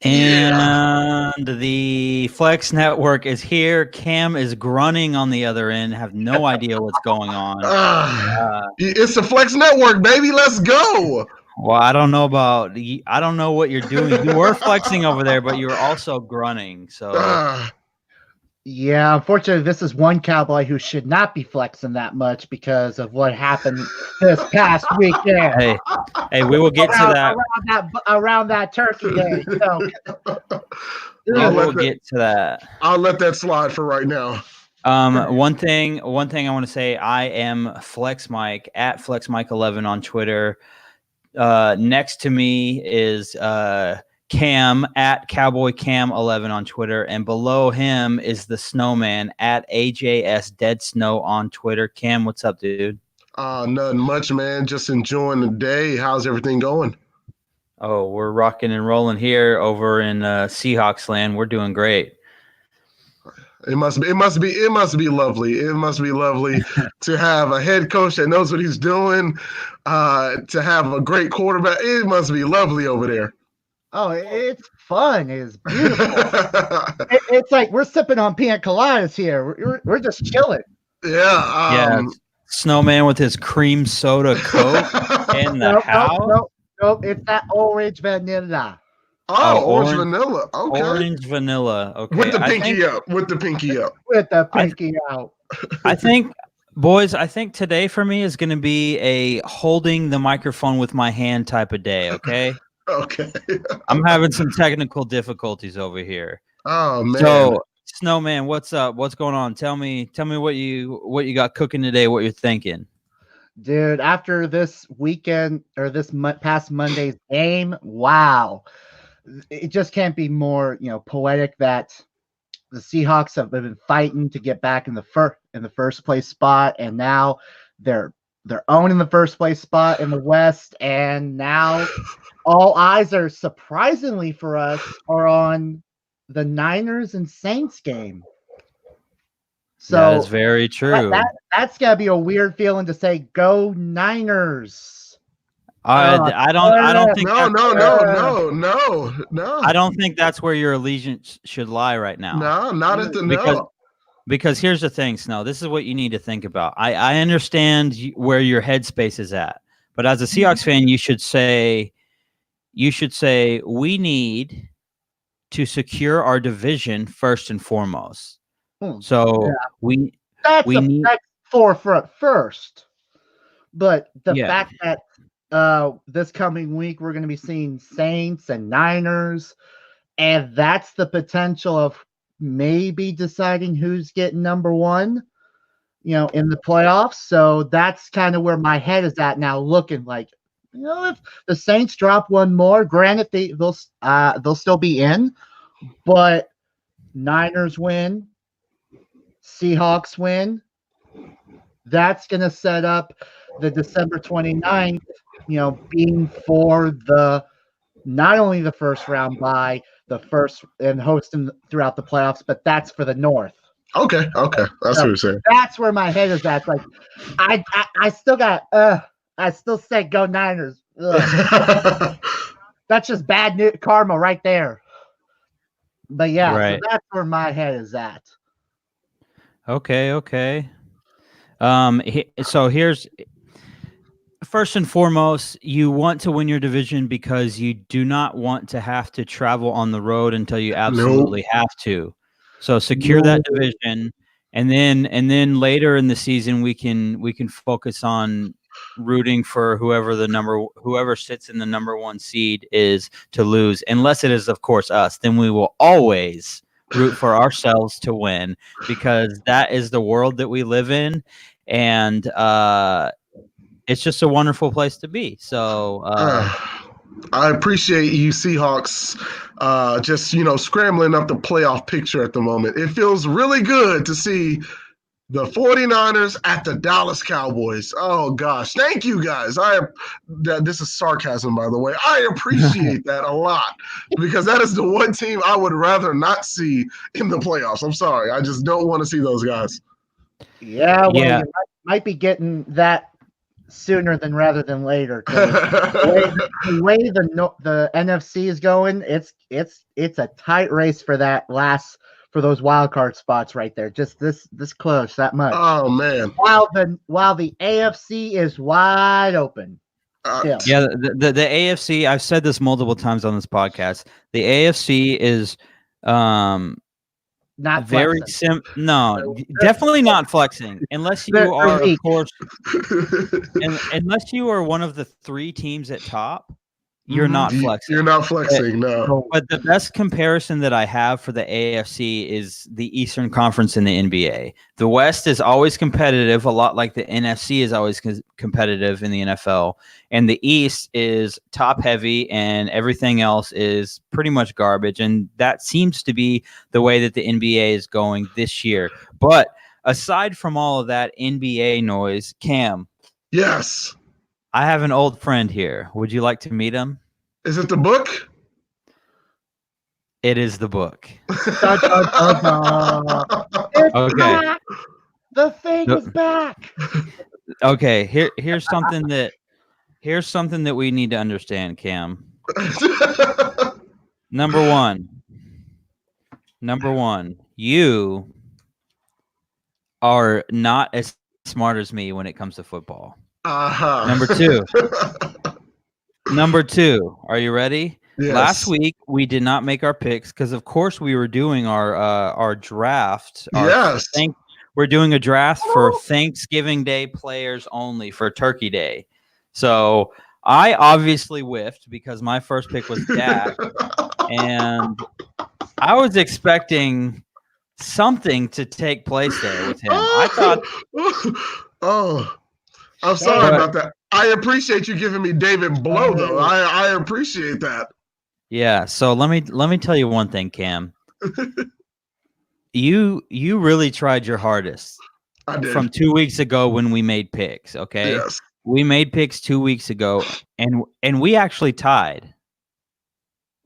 And the Flex Network is here. Cam is grunting on the other end. Have no idea what's going on. It's the Flex Network, baby. Let's go. Well, I don't know what you're doing. You were flexing over there, but you were also grunting. So yeah, unfortunately, this is one Cowboy who should not be flexing that much because of what happened this past weekend. Hey, we will get to that around that turkey day. So. We'll get to that. I'll let that slide for right now. One thing I want to say, I am Flex Mike at Flex Mike 11 on Twitter. Next to me is Cam at Cowboy Cam 11 on Twitter, and below him is the Snowman at AJS Dead Snow on Twitter. Cam, what's up, dude? Nothing much, man. Just enjoying the day. How's everything going? Oh, we're rocking and rolling here over in Seahawks land. We're doing great. It must be lovely. It must be lovely to have a head coach that knows what he's doing, to have a great quarterback. It must be lovely over there. Oh, it's fun. It's beautiful. It's like we're sipping on pina coladas here. We're just chilling. Yeah. Snowman with his cream soda Coke in the house. Nope, it's that orange vanilla. Oh, orange vanilla. Okay. Orange vanilla. Okay. With the pinky up. With the pinky out. I think, boys, today for me is going to be a holding the microphone with my hand type of day, okay? Okay. I'm having some technical difficulties over here. Oh, man. So, Snowman, what's up? What's going on? Tell me what you got cooking today, what you're thinking. Dude, after this weekend or this past Monday's game, wow. It just can't be more, poetic that the Seahawks have been fighting to get back in the first place spot, and now they're owning the first place spot in the West, and now all eyes are surprisingly for us are on the Niners and Saints game. So that is very true. That's gotta be a weird feeling to say, "Go Niners." I don't think. No. I don't think that's where your allegiance should lie right now. No, not at the Because here's the thing, Snow. This is what you need to think about. I understand where your headspace is at, but as a Seahawks fan, you should say, we need to secure our division first and foremost. So that's forefront first. But the fact that this coming week we're going to be seeing Saints and Niners, and that's the potential of maybe deciding who's getting number one, in the playoffs. So that's kind of where my head is at now, looking like, if the Saints drop one more, granted they'll still be in, but Niners win, Seahawks win, that's going to set up the December 29th, being for the not only the first round bye, the first and hosting throughout the playoffs, but that's for the North. Okay. That's what you're saying. That's where my head is at. Like, I still got I still say go Niners. That's just bad karma right there. But yeah, right. So that's where my head is at. Okay. So here's first and foremost, you want to win your division because you do not want to have to travel on the road until you absolutely have to. So secure that division, and then later in the season we can focus on rooting for whoever sits in the number one seed is to lose, unless it is of course us. Then we will always root for ourselves to win, because that is the world that we live in, and it's just a wonderful place to be. So I appreciate you Seahawks just scrambling up the playoff picture at the moment. It feels really good to see the 49ers at the Dallas Cowboys. Oh gosh, thank you guys. This is sarcasm, by the way. I appreciate that a lot, because that is the one team I would rather not see in the playoffs. I'm sorry, I just don't want to see those guys. Yeah, you might be getting that sooner than rather than later. The way the NFC is going, it's a tight race for those wild card spots right there. Just this close, that much. Oh man! While the AFC is wide open. Yeah, the AFC. I've said this multiple times on this podcast. The AFC is not very No, definitely not flexing unless you are, of course, unless you are one of the 3 teams at top. You're not flexing. You're not flexing, no. But the best comparison that I have for the AFC is the Eastern Conference in the NBA. The West is always competitive, a lot like the NFC is always competitive in the NFL. And the East is top heavy and everything else is pretty much garbage. And that seems to be the way that the NBA is going this year. But aside from all of that NBA noise, Cam. Yes. I have an old friend here. Would you like to meet him? Is it the book? It is the book. It's Okay. back. The thing is back. Okay, here's something that we need to understand, Cam. Number one, you are not as smart as me when it comes to football. Number two, are you ready? Yes. Last week we did not make our picks because, of course, we were doing our draft. Yes. We're doing a draft for Thanksgiving Day players only for Turkey Day. So I obviously whiffed because my first pick was Dak, and I was expecting something to take place there with him. I thought. Oh. I'm sorry about that. I appreciate you giving me David Blow, though. I appreciate that. Yeah. So let me tell you one thing, Cam. You really tried your hardest. I did. From 2 weeks ago when we made picks. Okay. Yes. We made picks 2 weeks ago, and we actually tied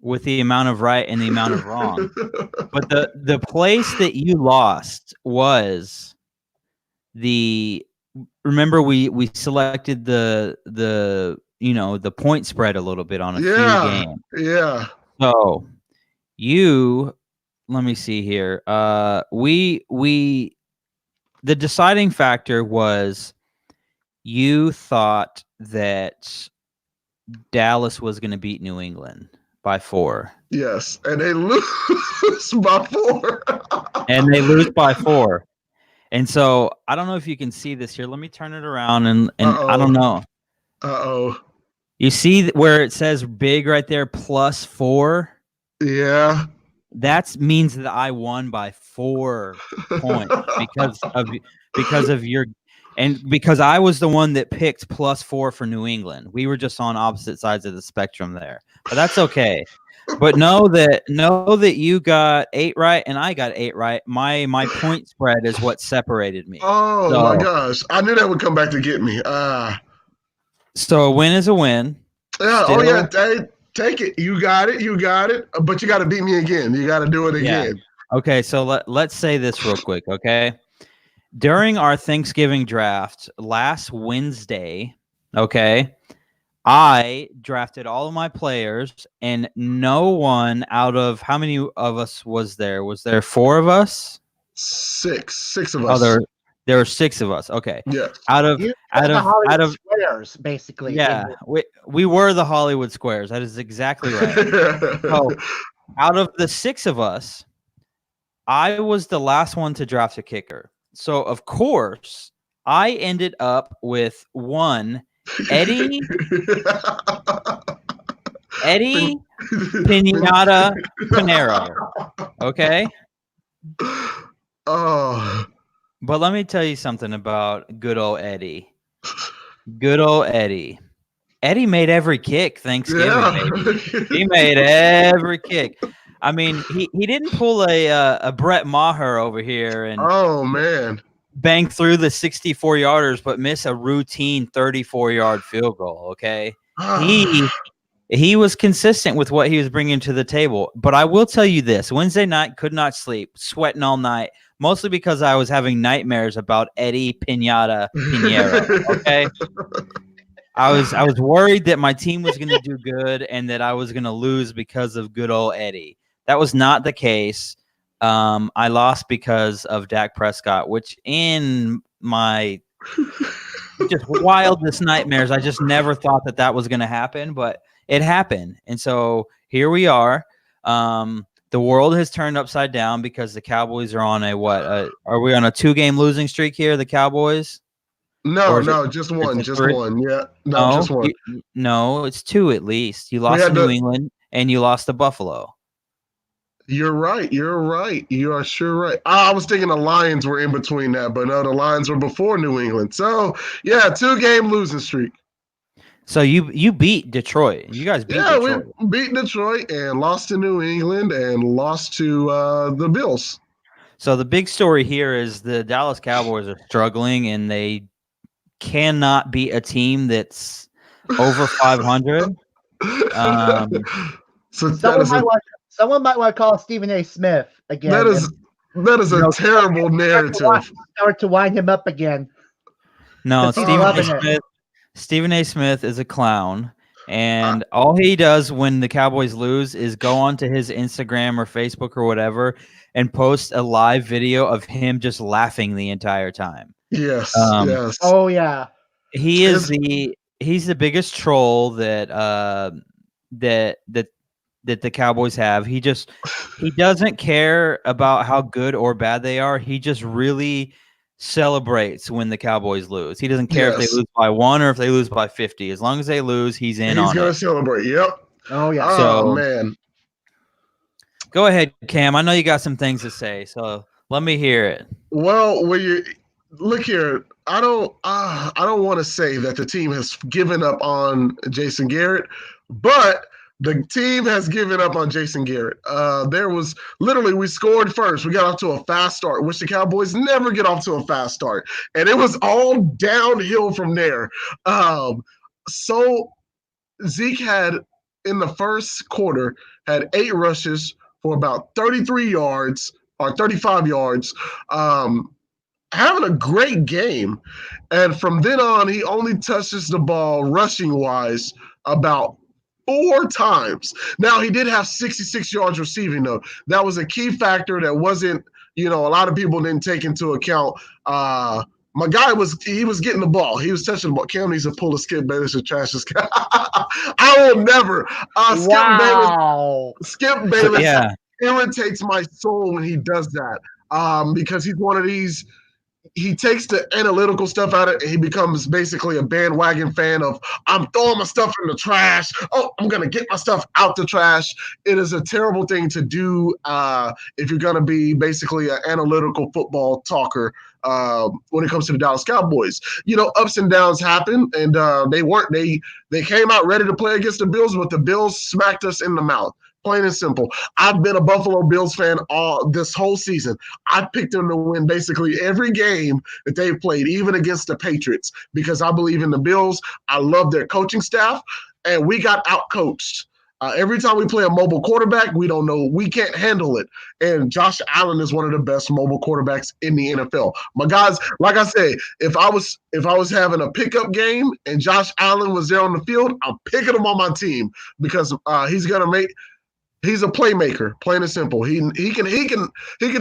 with the amount of right and the amount of wrong. But the place that you lost was remember we selected the point spread a little bit on a few games. Yeah. So let me see here. The deciding factor was you thought that Dallas was going to beat New England by 4. Yes, and they lose by 4. And they lose by 4. And so I don't know if you can see this here. Let me turn it around and I don't know. Uh-oh. You see where it says big right there, +4? Yeah. That means that I won by 4 points because of your, and because I was the one that picked +4 for New England. We were just on opposite sides of the spectrum there, but that's okay. But know that you got 8 right and I got 8 right. My point spread is what separated me. Oh my gosh. I knew that would come back to get me. So a win is a win. Yeah, take it. You got it. But you got to beat me again. You got to do it again. Yeah. Okay, so let's say this real quick, okay? During our Thanksgiving draft last Wednesday, okay, I drafted all of my players, and no one out of how many of us was there? Was there 4 of us? 6 of us. Oh, there were 6 of us. Okay. Yeah. Out of Squares, basically. Yeah, we were the Hollywood Squares. That is exactly right. So, out of the 6 of us, I was the last one to draft a kicker. So, of course, I ended up with 1 Eddie Pinata Pinero. Okay. Oh. But let me tell you something about good old Eddie. Good old Eddie. Eddie made every kick Thanksgiving, baby. He made every kick. I mean, he didn't pull a Brett Maher over here and bang through the 64-yarders, but miss a routine 34-yard field goal. Okay, he was consistent with what he was bringing to the table. But I will tell you this: Wednesday night, could not sleep, sweating all night. mostly because I was having nightmares about Eddie Pinata Pinheiro. Okay. I was worried that my team was going to do good and that I was going to lose because of good old Eddie. That was not the case. I lost because of Dak Prescott, which in my just wildest nightmares, I just never thought that was going to happen, but it happened. And so here we are. The world has turned upside down because the Cowboys are on are we on a 2-game losing streak here, the Cowboys? No, just one. Yeah, no, just one. No, it's 2 at least. You lost to New England and you lost to Buffalo. You're right. You are sure right. I was thinking the Lions were in between that, but no, the Lions were before New England. So yeah, 2-game losing streak. So you beat Detroit. You guys beat Detroit. We beat Detroit and lost to New England and lost to the Bills. So the big story here is the Dallas Cowboys are struggling and they cannot beat a team that's over 500. So someone might want to call Stephen A. Smith again. That is a terrible narrative. Start to wind him up again. No, Stephen A. Smith is a clown, and all he does when the Cowboys lose is go onto his Instagram or Facebook or whatever and post a live video of him just laughing the entire time. Yes. Oh yeah. He's the biggest troll that the Cowboys have. He doesn't care about how good or bad they are. He just really celebrates when the Cowboys lose. He doesn't care if they lose by 1 or if they lose by 50. As long as they lose, he's on it. He's going to celebrate. Yep. Oh yeah. So, man. Go ahead, Cam. I know you got some things to say, so let me hear it. Well, look here, I don't want to say that the team has given up on Jason Garrett, but the team has given up on Jason Garrett. We scored first. We got off to a fast start, which the Cowboys never get off to a fast start. And it was all downhill from there. So Zeke had, in the first quarter, had 8 rushes for about 33 yards or 35 yards. Having a great game. And from then on, he only touches the ball rushing-wise about 4 times. Now, he did have 66 yards receiving, though. That was a key factor that wasn't, a lot of people didn't take into account. My guy was getting the ball. He was touching the ball. Cam needs to pull a Skip Bayless and trash this guy. I will never. Skip Bayless irritates my soul when he does that because he's one of these – he takes the analytical stuff out of it and he becomes basically a bandwagon fan of, I'm throwing my stuff in the trash. Oh, I'm going to get my stuff out the trash. It is a terrible thing to do if you're going to be basically an analytical football talker when it comes to the Dallas Cowboys. Ups and downs happen, and they came out ready to play against the Bills, but the Bills smacked us in the mouth. Plain and simple. I've been a Buffalo Bills fan this whole season. I picked them to win basically every game that they've played, even against the Patriots, because I believe in the Bills. I love their coaching staff, and we got outcoached. Every time we play a mobile quarterback, we don't know. We can't handle it. And Josh Allen is one of the best mobile quarterbacks in the NFL. My guys, like I say, if I was having a pickup game and Josh Allen was there on the field, I'm picking him on my team because he's a playmaker, plain and simple. He can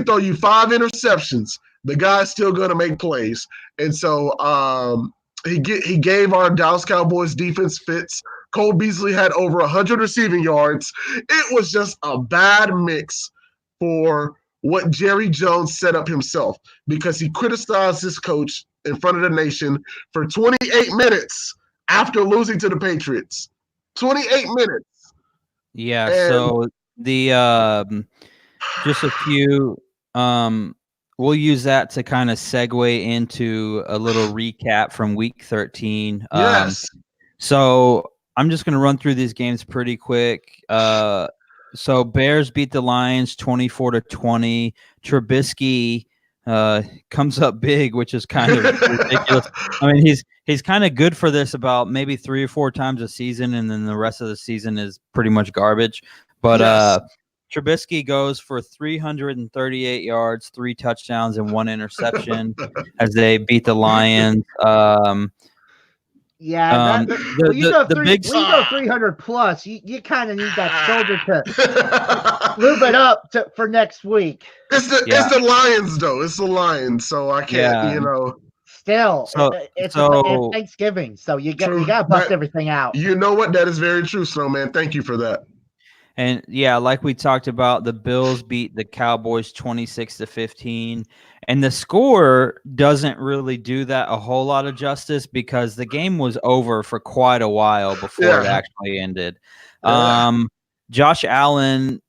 throw you 5 interceptions. The guy's still going to make plays. And so he gave our Dallas Cowboys defense fits. Cole Beasley had over 100 receiving yards. It was just a bad mix for what Jerry Jones set up himself because he criticized his coach in front of the nation for 28 minutes after losing to the Patriots. 28 minutes. Yeah, so the just a few we'll use that to kind of segue into a little recap from week 13. Yes. So I'm just going to run through these games pretty quick. So Bears beat the Lions 24-20. Trubisky comes up big, which is kind of ridiculous. I mean, he's kind of good for this about maybe 3 or 4 times a season, and then the rest of the season is pretty much garbage. But Trubisky goes for 338 yards, 3 touchdowns, and 1 interception as they beat the Lions. Yeah, when you go 300 plus, you kind of need that shoulder to lube it up for next week. It's the Lions, though. It's the Lions, so I can't, Still, it's Thanksgiving, so you got to bust everything out. You know what? That is very true, Snowman. Thank you for that. And yeah, like we talked about, the Bills beat the Cowboys 26-15, and the score doesn't really do that a whole lot of justice because the game was over for quite a while before it actually ended. Yeah. Josh Allen,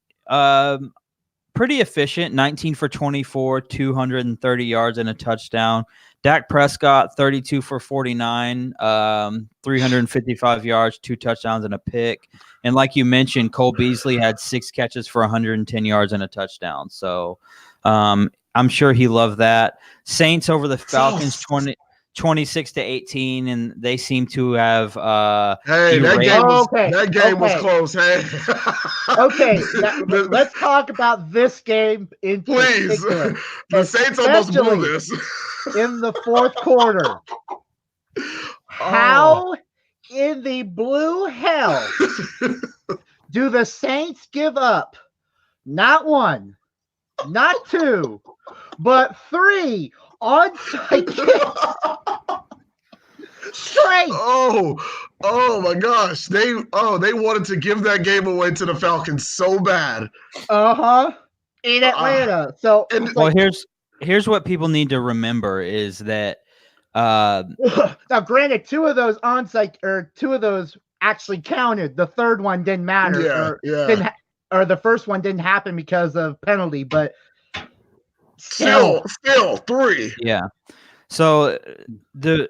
pretty efficient, 19 for 24, 230 yards and a touchdown. Dak Prescott, 32 for 49, 355 yards, 2 touchdowns and a pick. And like you mentioned, Cole Beasley had 6 catches for 110 yards and a touchdown. So I'm sure he loved that. Saints over the Falcons, 26-18, and they seem to have that game was close. Hey, okay, let's talk about this game in particular. The Saints almost blew this in the fourth quarter. How in the blue hell do the Saints give up not 1, not 2, but 3 onside kicks straight? Oh my gosh! They wanted to give that game away to the Falcons so bad. In Atlanta. Here's what people need to remember is that now, granted, 2 of those actually counted. The third one didn't matter. Or the first one didn't happen because of penalty, but still 3. Yeah. So the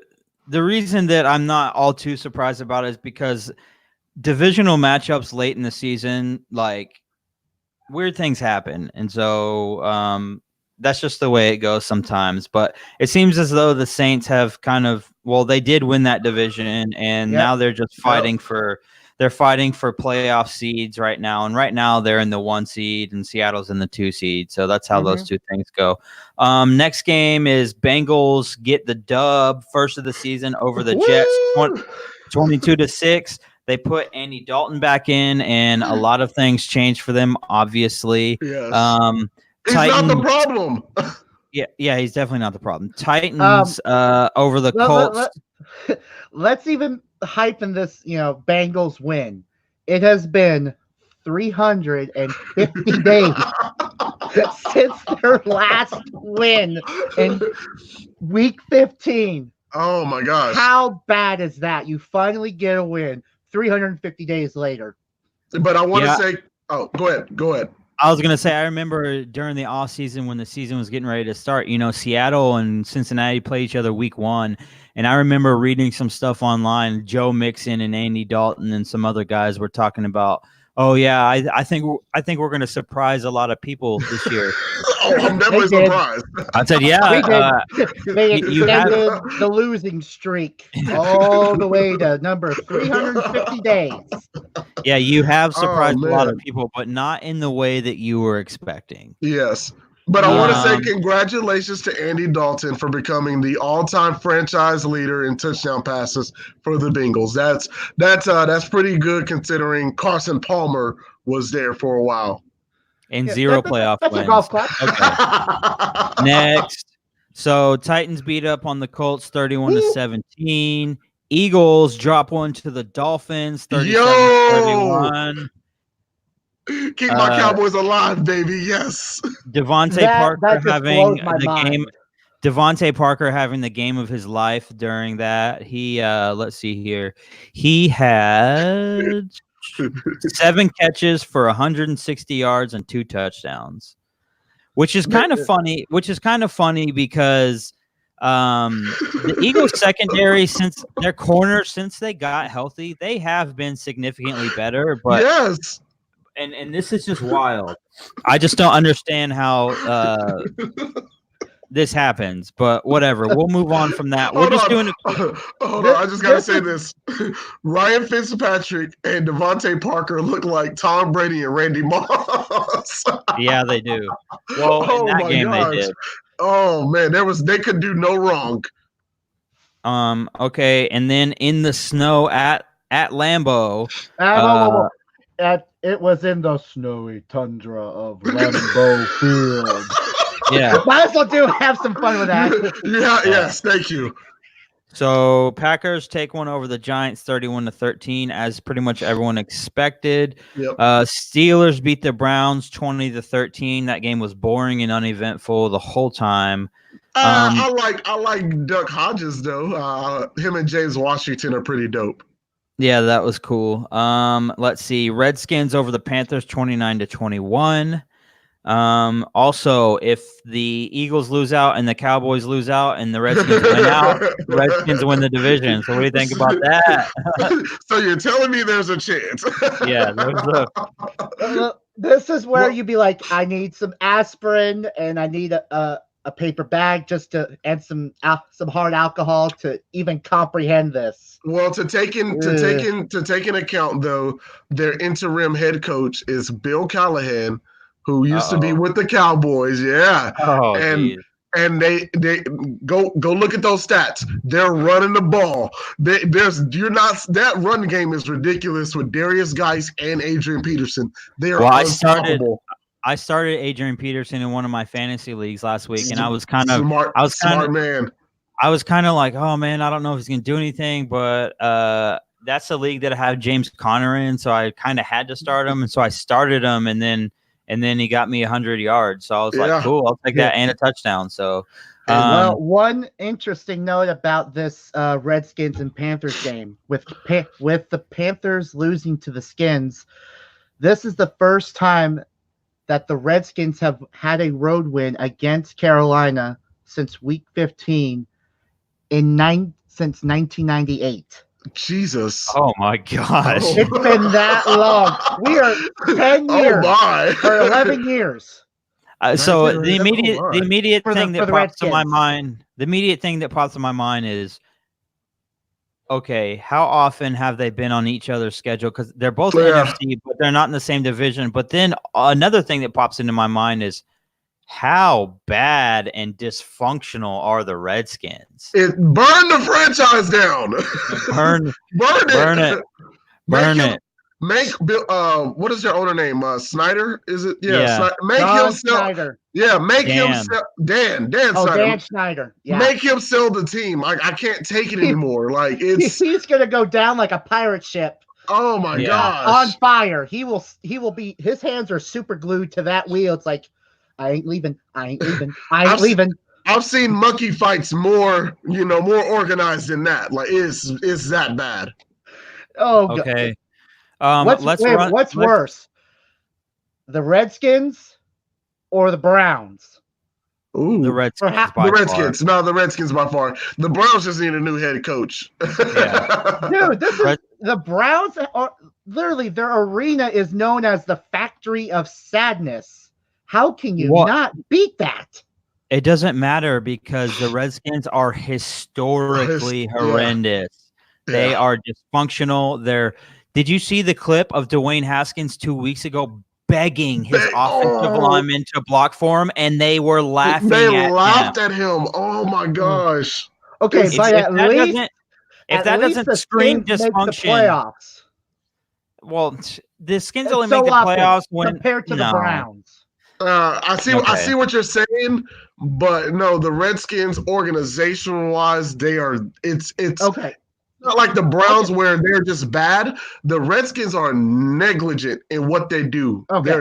reason that I'm not all too surprised about it is because divisional matchups late in the season, like, weird things happen, and so that's just the way it goes sometimes. But it seems as though the Saints have they did win that division, and now they're just fighting for playoff seeds right now. And right now they're in the 1 seed and Seattle's in the 2 seed. So that's how those two things go. Next game is Bengals get the dub, first of the season over the Jets, 22-6. They put Andy Dalton back in, and a lot of things changed for them, obviously. Yes. He's not the problem. Yeah, he's definitely not the problem. Titans over the Colts. Let's even hype in this, Bengals win. It has been 350 days since their last win in week 15. Oh my gosh. How bad is that? You finally get a win 350 days later. But I want to say, go ahead. I was going to say, I remember during the off season when the season was getting ready to start, Seattle and Cincinnati played each other week 1. And I remember reading some stuff online. Joe Mixon and Andy Dalton and some other guys were talking about, I think we're going to surprise a lot of people this year. I'm definitely surprised. I said, they extended the losing streak all the way to number 350 days. Yeah, you have surprised a lot of people, but not in the way that you were expecting. Yes. But I want to say congratulations to Andy Dalton for becoming the all-time franchise leader in touchdown passes for the Bengals. That's pretty good considering Carson Palmer was there for a while. And 0 playoff wins. That's a golf clap. Okay. Next. So Titans beat up on the Colts 31-17. Eagles drop one to the Dolphins 37-31. Keep my Cowboys alive, baby. Yes. Devontae Parker having the game of his life during that. He let's see here. He had 7 catches for 160 yards and 2 touchdowns. Which is kind of funny because the Eagles secondary, since their corners, since they got healthy, they have been significantly better. But yes. And this is just wild. I just don't understand how this happens, but whatever. We'll move on from that. We're just doing a quick... Hold on. I just got to say this. Ryan Fitzpatrick and Devontae Parker look like Tom Brady and Randy Moss. Yeah, they do. Well, in that game they did. Oh, man. They could do no wrong. Okay, and then in the snow at Lambeau. It was in the snowy tundra of Lambeau Field. Yeah. Might as well have some fun with that. Yes, thank you. So Packers take one over the Giants 31-13, as pretty much everyone expected. Yep. Steelers beat the Browns 20-13. That game was boring and uneventful the whole time. I like Duck Hodges though. Him and James Washington are pretty dope. Yeah, that was cool. Let's see. Redskins over the Panthers 29-21. Also, if the Eagles lose out and the Cowboys lose out and the Redskins win out, the Redskins win the division. So what do you think about that? So you're telling me there's a chance? Yeah. This is where you'd be like, I need some aspirin and I need a paper bag just to add some hard alcohol to even comprehend this. Well, to take in account though, their interim head coach is Bill Callahan, who used to be with the Cowboys. Yeah. Oh, and they go look at those stats. They're running the ball. That run game is ridiculous with Darius Geis and Adrian Peterson. They are unstoppable. I started Adrian Peterson in one of my fantasy leagues last week, and I was kind of smart man. I was kind of like, oh man, I don't know if he's gonna do anything, but that's the league that I have James Conner in, so I kind of had to start him, and so I started him, and then he got me 100 yards. So I was like, cool, I'll take that and a touchdown. So, well, one interesting note about this Redskins and Panthers game with the Panthers losing to the Skins, this is the first time that the Redskins have had a road win against Carolina since Week 15 since 1998. Jesus. Oh my gosh. It's been that long. We are 10 years or 11 years. So the immediate thing that pops in my mind, the immediate thing that pops in my mind is, okay, how often have they been on each other's schedule? Because they're both NFC, but they're not in the same division. But then another thing that pops into my mind is, how bad and dysfunctional are the Redskins? Burn the franchise down. Burn it. Make Bill. What is their owner name? Snyder? Is it? Yeah. Make him sell. Snyder. Yeah. Make him sell. Dan Snyder. Dan Snyder. Yeah. Make him sell the team. I can't take it anymore. Like he's gonna go down like a pirate ship. Oh my gosh. On fire. He will be. His hands are super glued to that wheel. It's like, I ain't leaving. I ain't leaving. I've seen monkey fights more organized than that. Like, it's that bad. Oh, okay. What's worse, the Redskins or the Browns? Ooh, the Redskins. The Redskins. No, the Redskins by far. The Browns just need a new head coach. Yeah. Dude, the Browns are literally, their arena is known as the Factory of Sadness. How can you not beat that? It doesn't matter because the Redskins are historically horrendous. Yeah. They are dysfunctional. Did you see the clip of Dwayne Haskins 2 weeks ago begging his offensive linemen to block for him, and they were laughing at him? They laughed at him. Oh, my gosh. Okay, but at least that doesn't scream dysfunction. Well, the Skins only make the playoffs when compared to the Browns. I see what you're saying, but no, the Redskins organizational wise, it's okay. Not like the Browns where they're just bad. The Redskins are negligent in what they do. Okay.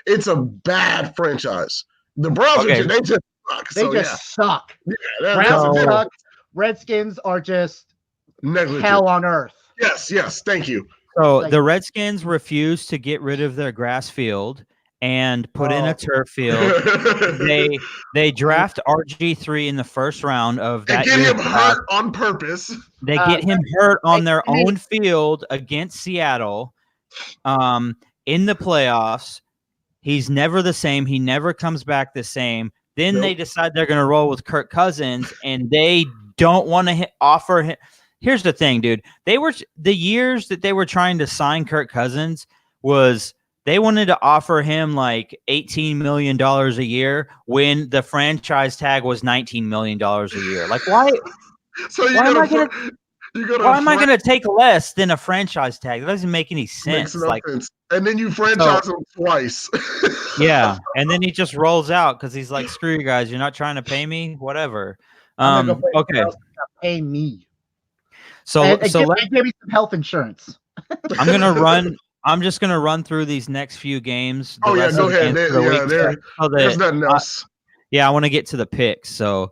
It's a bad franchise. The Browns they just suck. They just suck. Yeah, Browns suck. Redskins are just negligent. Hell on earth. Yes, thank you. So the Redskins refuse to get rid of their grass field and put in a turf field. They draft RG3 in the first round of that. They get him hurt on purpose. They get him hurt on their own field against Seattle. In the playoffs, he's never the same. He never comes back the same. Then they decide they're going to roll with Kirk Cousins, and they don't want to offer him. Here's the thing, dude. The years that they were trying to sign Kirk Cousins was they wanted to offer him like $18 million a year when the franchise tag was $19 million a year. Like, why? So why am I going to take less than a franchise tag? That doesn't make any sense. Makes no sense. And then you franchise him twice. Yeah, and then he just rolls out because he's like, "Screw you guys! You're not trying to pay me. Whatever." Okay. Pay me. So give me some health insurance. I'm just gonna run through these next few games. Go ahead. There's nothing else. I want to get to the picks. So,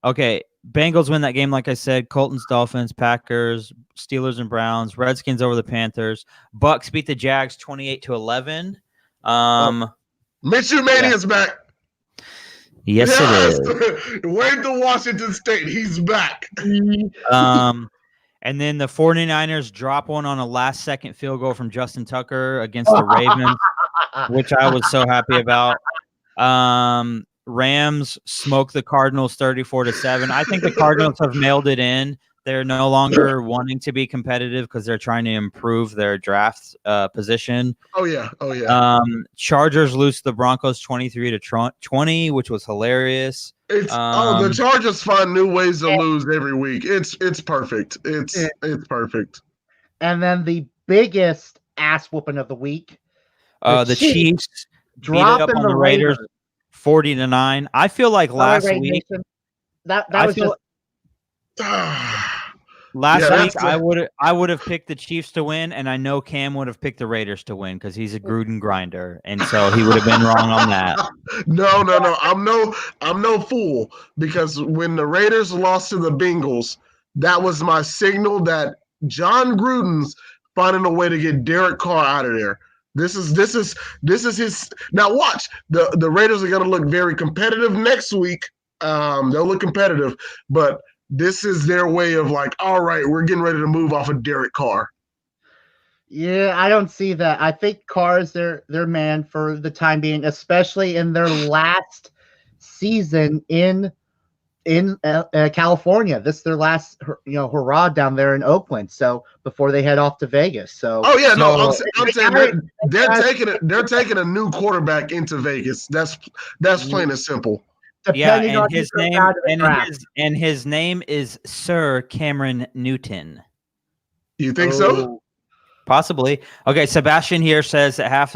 okay. Bengals win that game, like I said. Colts, Dolphins, Packers, Steelers, and Browns. Redskins over the Panthers. Bucks beat the Jags 28-11. Minshew Mania's back. Yes, it is. Wait to Washington State. He's back. And then the 49ers drop one on a last-second field goal from Justin Tucker against the Ravens, which I was so happy about. Rams smoke the Cardinals 34-7. I think the Cardinals have mailed it in. They're no longer wanting to be competitive because they're trying to improve their draft position. Oh yeah. Chargers lose to the Broncos 23-20, which was hilarious. The Chargers find new ways to lose every week. It's perfect. It's perfect. And then the biggest ass whooping of the week. The Chiefs beat up on the Raiders 40-9. I feel like last week I would have picked the Chiefs to win, and I know Cam would have picked the Raiders to win because he's a Gruden grinder, and so he would have been wrong on that. No. I'm no fool, because when the Raiders lost to the Bengals, that was my signal that John Gruden's finding a way to get Derek Carr out of there. This is his. Now watch, the Raiders are going to look very competitive next week. They'll look competitive, but this is their way of like, all right, we're getting ready to move off of Derek Carr. Yeah, I don't see that. I think Carr is their man for the time being, especially in their last season in California. This is their last, hurrah down there in Oakland. So before they head off to Vegas. So I'm saying they're taking a new quarterback into Vegas. That's plain and simple. His name is Sir Cameron Newton. You think so? Possibly. Okay, Sebastian here says that half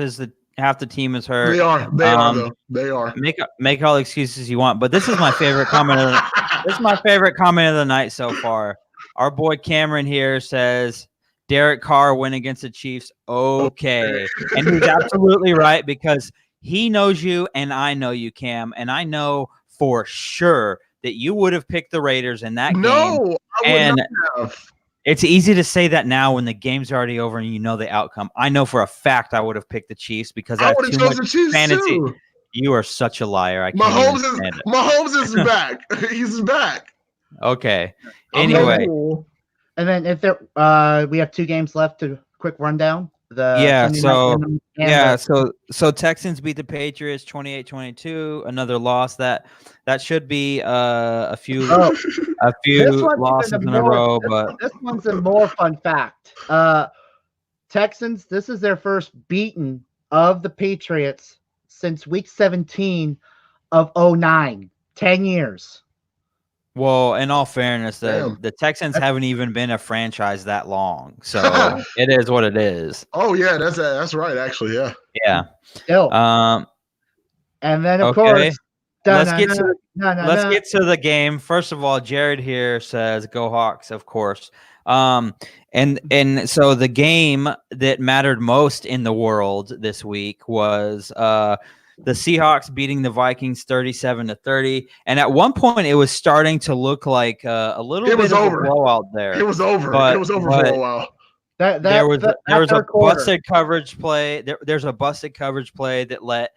the team is hurt. They are. Make all the excuses you want, but this is my favorite comment of the night so far. Our boy Cameron here says Derek Carr win against the Chiefs. Okay. And he's absolutely right, because he knows you and I know you, Cam, and I know for sure that you would have picked the Raiders in that game. No, I would not have. It's easy to say that now when the game's already over and you know the outcome. I know for a fact I would have picked the Chiefs because I have too much fantasy. Too. You are such a liar. Mahomes is back. He's back. Okay. Anyway. And then if there we have 2 games left to quick rundown. So Texans beat the Patriots 28-22. Another loss that should be a few losses in a row, but this one's a more fun fact. Texans, this is their first beaten of the Patriots since week 17 of 2009. 10 years. Well, in all fairness, the Texans haven't even been a franchise that long, so it is what it is. Oh yeah, that's right. Actually, yeah. Yeah. Still. And then of course, let's get to the game. First of all, Jared here says "Go Hawks," of course. And so the game that mattered most in the world this week was the Seahawks beating the Vikings 37-30, and at one point it was starting to look like a little bit of a blowout there. It was over. It was over for a while. There was a busted coverage play. There's a busted coverage play that let.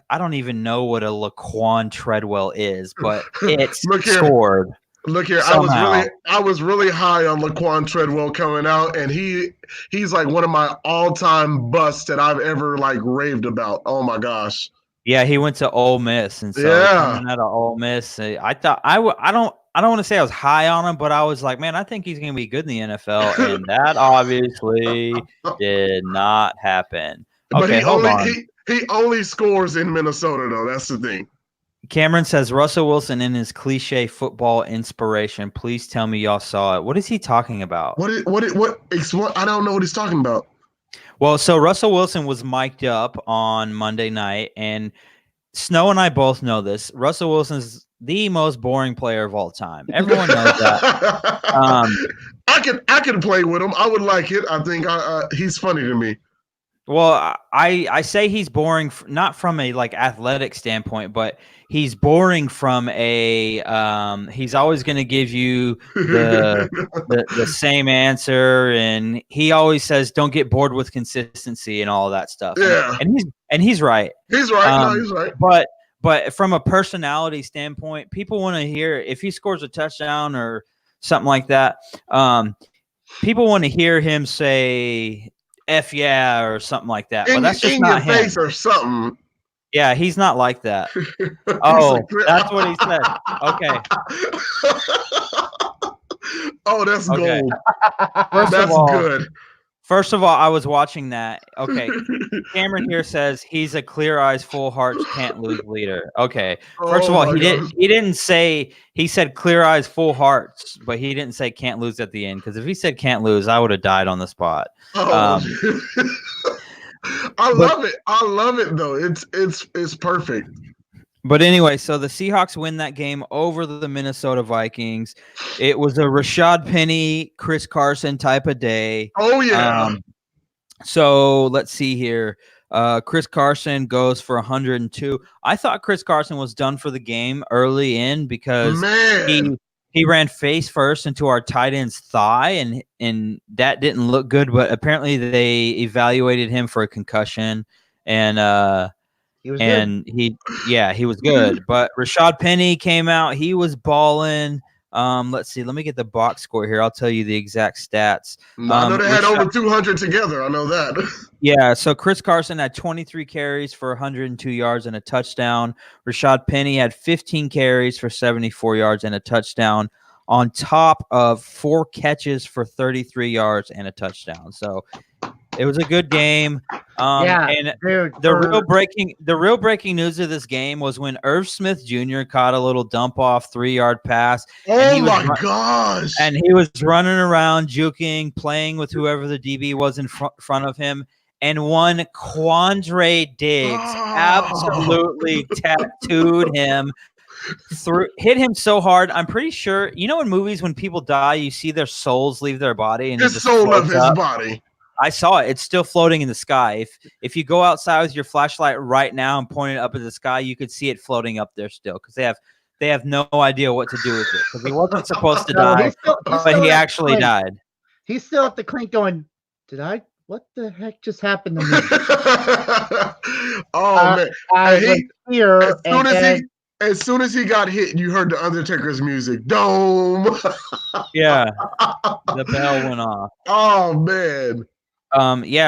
I don't even know what a Laquan Treadwell is, but it scored. Look here, somehow. I was really high on Laquan Treadwell coming out, and he's like one of my all-time busts that I've ever like raved about. Oh my gosh. Yeah, he went to Ole Miss, and so coming out of Ole Miss, I thought I don't want to say I was high on him, but I was like, man, I think he's going to be good in the NFL, and that obviously did not happen. But Okay, hold on. He only scores in Minnesota, though. That's the thing. Cameron says Russell Wilson in his cliche football inspiration. Please tell me y'all saw it. What is he talking about? What? I don't know what he's talking about. Well, so Russell Wilson was mic'd up on Monday night, and Snow and I both know this. Russell Wilson's the most boring player of all time. Everyone knows that. I can play with him. I would like it. I think he's funny to me. Well, I say he's boring, not from a like athletic standpoint, but he's boring from a he's always going to give you the same answer, and he always says don't get bored with consistency and all of that stuff. Yeah, and he's right. He's right. He's right. But from a personality standpoint, people want to hear if he scores a touchdown or something like that. People want to hear him say F yeah or something like that. But that's just not him. Face or something. Yeah, he's not like that. Oh, that's what he said. Okay. Oh, that's gold. That's good. First of all, I was watching that. Okay. Cameron here says he's a clear eyes, full hearts, can't lose leader. Okay. First of all, he didn't say, he said clear eyes, full hearts, but he didn't say can't lose at the end. Because if he said can't lose, I would have died on the spot. I love it. I love it though. It's perfect. But anyway, so the Seahawks win that game over the Minnesota Vikings. It was a Rashad Penny, Chris Carson type of day. Oh, yeah. So let's see here. Chris Carson goes for 102. I thought Chris Carson was done for the game early in because he ran face first into our tight end's thigh, and that didn't look good. But apparently they evaluated him for a concussion, and he was good. But Rashad Penny came out. He was balling. Let's see. Let me get the box score here. I'll tell you the exact stats. I know they had over 200 together. I know that. Yeah. So Chris Carson had 23 carries for 102 yards and a touchdown. Rashad Penny had 15 carries for 74 yards and a touchdown, on top of 4 catches for 33 yards and a touchdown. So it was a good game. And dude, the real breaking news of this game was when Irv Smith Jr. caught a little dump off 3-yard pass. Oh my gosh! And he was running around, juking, playing with whoever the DB was in front of him. And one Quandre Diggs absolutely tattooed him. Hit him so hard. I'm pretty sure, in movies when people die, you see their souls leave their body, and his soul left his body. I saw it. It's still floating in the sky. If you go outside with your flashlight right now and point it up at the sky, you could see it floating up there still, because they have no idea what to do with it, because he wasn't supposed to die, but he actually died. He's still at the clink going, what the heck just happened to me? Man. As soon as he got hit, you heard the Undertaker's music. Dome. Yeah. The bell went off. Oh, man.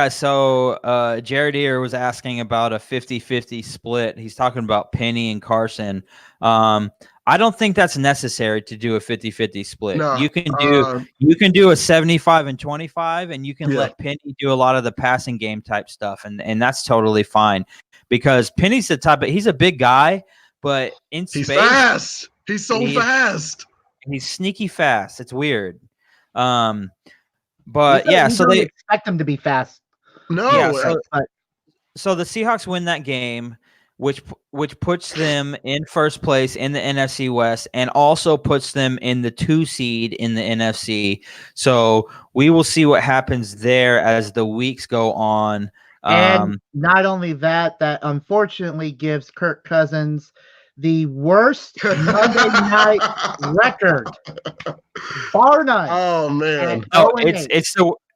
So Jared Ear was asking about a 50-50 split. He's talking about Penny and Carson. I don't think that's necessary to do a 50-50 split. No, you can do a 75-25, and you can let Penny do a lot of the passing game type stuff, and that's totally fine, because Penny's the type of, he's a big guy, but in space, he's fast. He's so fast. He's sneaky fast. It's weird. But yeah, so they expect him to be fast. No. Yeah, so the Seahawks win that game, which puts them in first place in the NFC West, and also puts them in the 2 seed in the NFC. So we will see what happens there as the weeks go on. And not only that unfortunately gives Kirk Cousins the worst Monday night record, bar none. Oh man!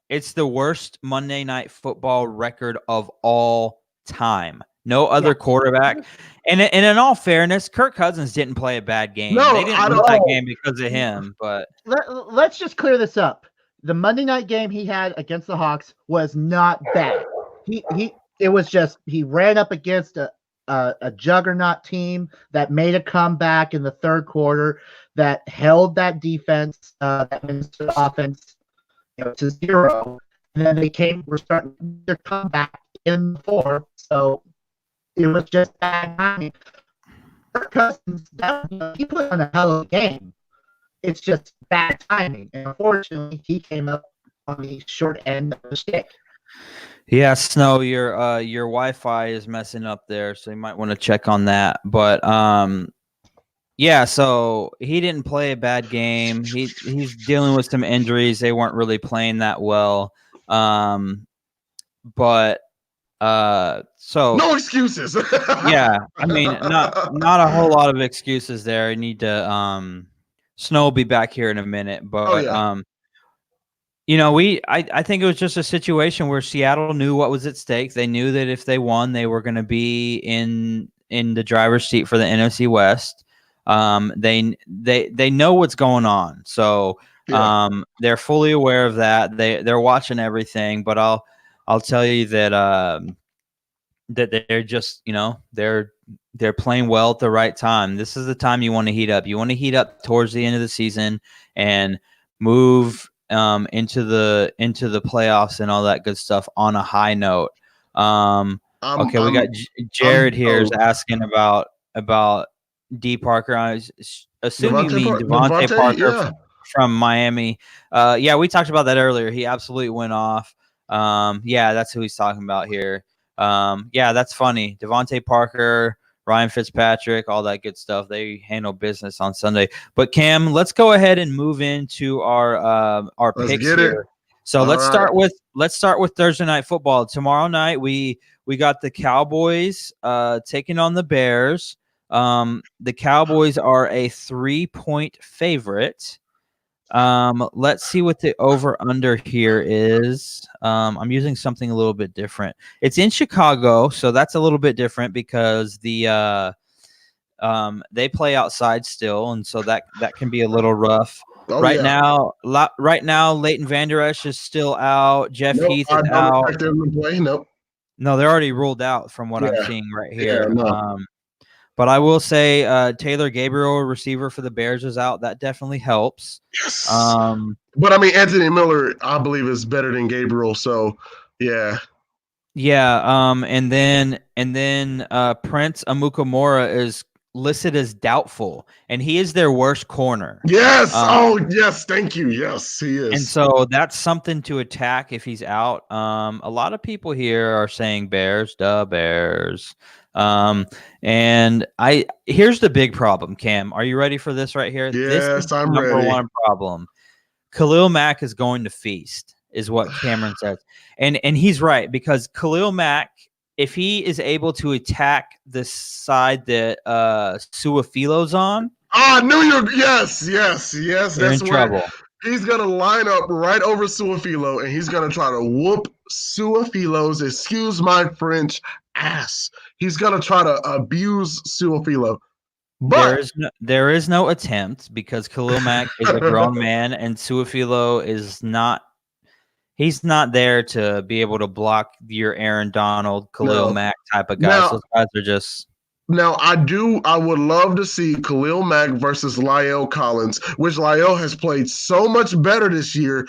It's the worst Monday Night Football record of all time. No other quarterback. And in all fairness, Kirk Cousins didn't play a bad game. No, they didn't lose that game because of him. But let's just clear this up. The Monday night game he had against the Hawks was not bad. He ran up against a juggernaut team that made a comeback in the third quarter, that held that defense, that Minnesota offense, to 0. And then were starting their comeback in the fourth. So it was just bad timing. Kirk Cousins, he put on a hell of a game. It's just bad timing. And unfortunately, he came up on the short end of the stick. Yeah, Snow, your Wi-Fi is messing up there, so you might want to check on that. But yeah, so he didn't play a bad game. He's dealing with some injuries. They weren't really playing that well. But so no excuses. Yeah, I mean, not a whole lot of excuses there. You need to Snow will be back here in a minute, but I think it was just a situation where Seattle knew what was at stake. They knew that if they won, they were going to be in the driver's seat for the NFC West. They know what's going on, so they're fully aware of that. They're watching everything, but I'll tell you that that they're just they're playing well at the right time. This is the time you want to heat up. You want to heat up towards the end of the season and move into the playoffs and all that good stuff on a high note. Okay, we got Jared here is asking about D. Parker. I assume you mean Devontae Parker from Miami. Yeah, we talked about that earlier. He absolutely went off. Yeah, that's who he's talking about here. Yeah, that's funny. Devontae Parker, Ryan Fitzpatrick, all that good stuff. They handle business on Sunday. But Cam, let's go ahead and move into our picks here. So let's start with Thursday night football. Tomorrow night we got the Cowboys taking on the Bears. The Cowboys are a 3-point favorite. Let's see what the over under here is. I'm using something a little bit different. It's in Chicago, so that's a little bit different because they play outside still, and so that can be a little rough. Right now, Leighton Vander Esch is still out. Jeff Heath is out. No, they're already ruled out from what I'm seeing right here. But I will say Taylor Gabriel, receiver for the Bears, is out. That definitely helps. Yes. But I mean, Anthony Miller, I believe, is better than Gabriel. So, yeah. Yeah. And then Prince Amukamara is listed as doubtful, and he is their worst corner. Yes. Yes. Thank you. Yes, he is. And so that's something to attack if he's out. A lot of people here are saying Bears, Bears. And here's the big problem, Cam. Are you ready for this right here? Yes, this is I'm number ready. One problem. Khalil Mack is going to feast, is what Cameron says. And he's right, because Khalil Mack, if he is able to attack the side that Suafilo's on. I knew you. Yes. They're in trouble. He's going to line up right over Suafilo, and he's going to try to whoop Suafilo's, excuse my French, ass. He's going to try to abuse Suafilo. But there is no attempt, because Khalil Mack is a grown man, and Suafilo is not. He's not there to be able to block your Aaron Donald, Khalil Mack type of guys. Those guys are just. Now, I would love to see Khalil Mack versus Lyle Collins, which Lyle has played so much better this year.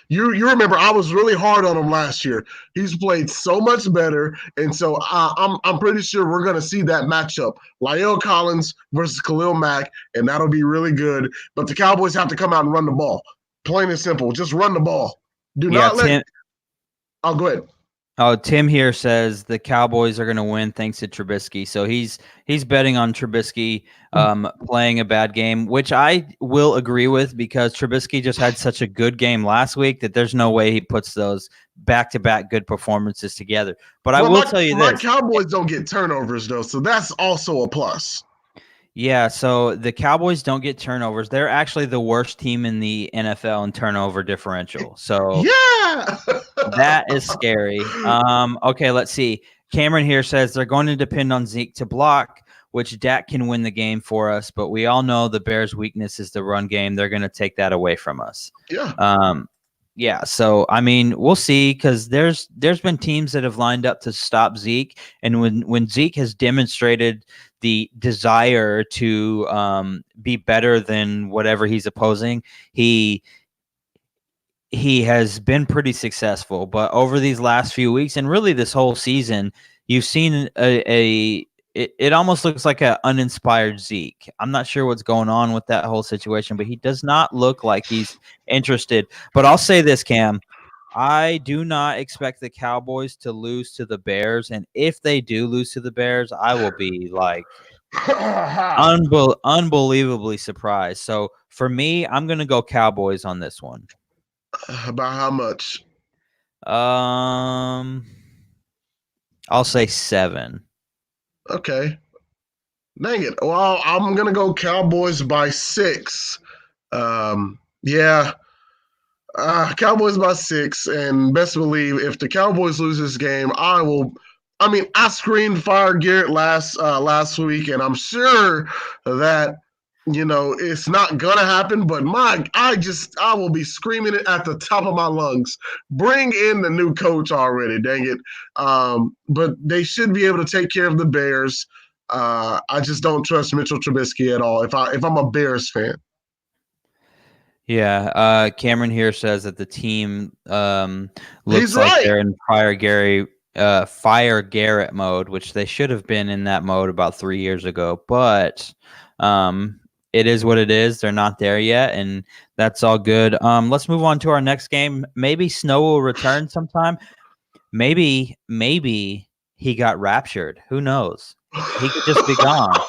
You remember I was really hard on him last year. He's played so much better, and so I'm pretty sure we're going to see that matchup, Lyle Collins versus Khalil Mack, and that'll be really good. But the Cowboys have to come out and run the ball. Plain and simple, just run the ball. Do not let. Oh, go ahead. Oh, Tim here says the Cowboys are going to win thanks to Trubisky. So he's betting on Trubisky playing a bad game, which I will agree with, because Trubisky just had such a good game last week that there's no way he puts those back-to-back good performances together. But I will tell you this. My Cowboys don't get turnovers, though, so that's also a plus. Yeah, so the Cowboys don't get turnovers. They're actually the worst team in the NFL in turnover differential. So yeah, that is scary. Okay, let's see. Cameron here says they're going to depend on Zeke to block, which Dak can win the game for us. But we all know the Bears' weakness is the run game. They're going to take that away from us. Yeah. Yeah, so I mean, we'll see because there's been teams that have lined up to stop Zeke, and when Zeke has demonstrated the desire to be better than whatever he's opposing, he has been pretty successful. But over these last few weeks, and really this whole season, you've seen it almost looks like an uninspired Zeke. I'm not sure what's going on with that whole situation, but he does not look like he's interested. But I'll say this, Cam. I do not expect the Cowboys to lose to the Bears. And if they do lose to the Bears, I will be like unbelievably surprised. So for me, I'm going to go Cowboys on this one. About how much? I'll say 7. Okay. Dang it. Well, I'm going to go Cowboys by 6. Yeah. Cowboys by 6, and best believe if the Cowboys lose this game, I screamed fire Garrett last week, and I'm sure that it's not gonna happen. But I will be screaming it at the top of my lungs. Bring in the new coach already, dang it! But they should be able to take care of the Bears. I just don't trust Mitchell Trubisky at all. If I'm a Bears fan. Yeah, Cameron here says that the team looks like right. they're in Fire Garrett mode, which they should have been in that mode about 3 years ago. But it is what it is. They're not there yet, and that's all good. Let's move on to our next game. Maybe Snow will return sometime. Maybe he got raptured. Who knows? He could just be gone.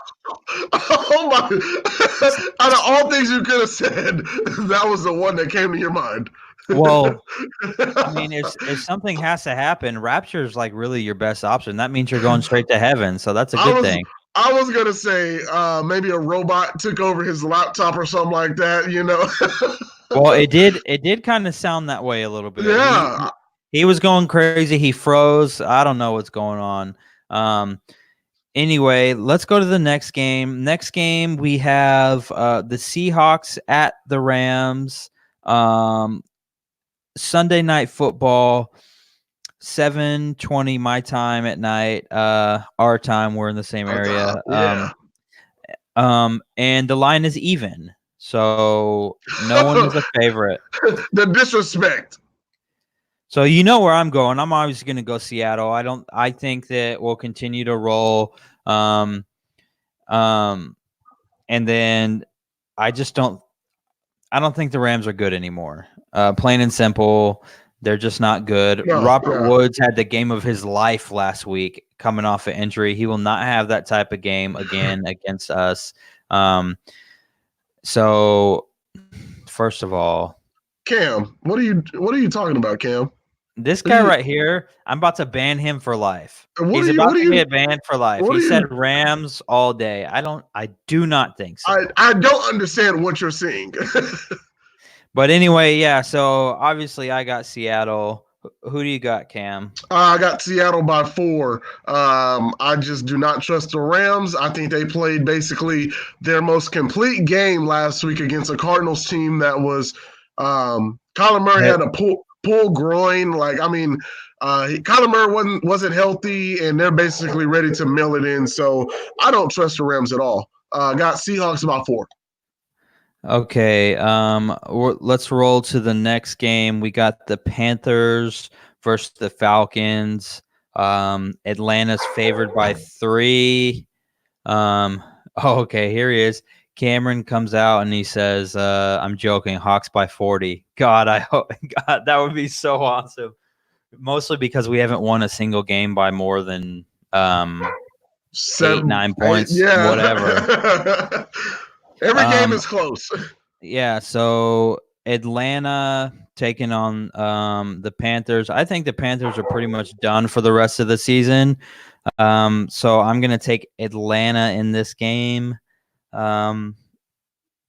Oh my! Out of all things you could have said, that was the one that came to your mind. Well, I mean, if something has to happen, rapture is like really your best option. That means you're going straight to heaven, so that's a good thing. I was gonna say maybe a robot took over his laptop or something like that. Well, it did kind of sound that way a little bit. Yeah, he was going crazy. He froze. I don't know what's going on. Anyway, let's go to the next game. Next game, we have the Seahawks at the Rams. Sunday Night Football, 7:20 my time at night. Our time, we're in the same area. Yeah. And the line is even, so no one is a favorite. The disrespect. So you know where I'm going. I'm obviously going to go Seattle. I think that we'll continue to roll. And then I don't think the Rams are good anymore. Plain and simple, they're just not good. No, Robert Woods had the game of his life last week coming off an injury. He will not have that type of game again against us. So first of all, Cam, what are you talking about, Cam? This guy right here, I'm about to ban him for life. He's about to get banned for life. He said Rams all day. I do not think so. I don't understand what you're saying. But anyway, yeah, so obviously I got Seattle. Who do you got, Cam? I got Seattle by 4. I just do not trust the Rams. I think they played basically their most complete game last week against a Cardinals team that was Kyler Murray had a pull groin. Kyler Murray wasn't healthy, and they're basically ready to mail it in. So I don't trust the Rams at all. Got Seahawks by 4. Okay, let's roll to the next game. We got the Panthers versus the Falcons. Atlanta's favored by 3. Okay, here he is. Cameron comes out and he says, I'm joking, Hawks by 40. God, that would be so awesome. Mostly because we haven't won a single game by more than 8, 9 points, whatever. Every game is close. Yeah, so Atlanta taking on the Panthers. I think the Panthers are pretty much done for the rest of the season. So I'm going to take Atlanta in this game.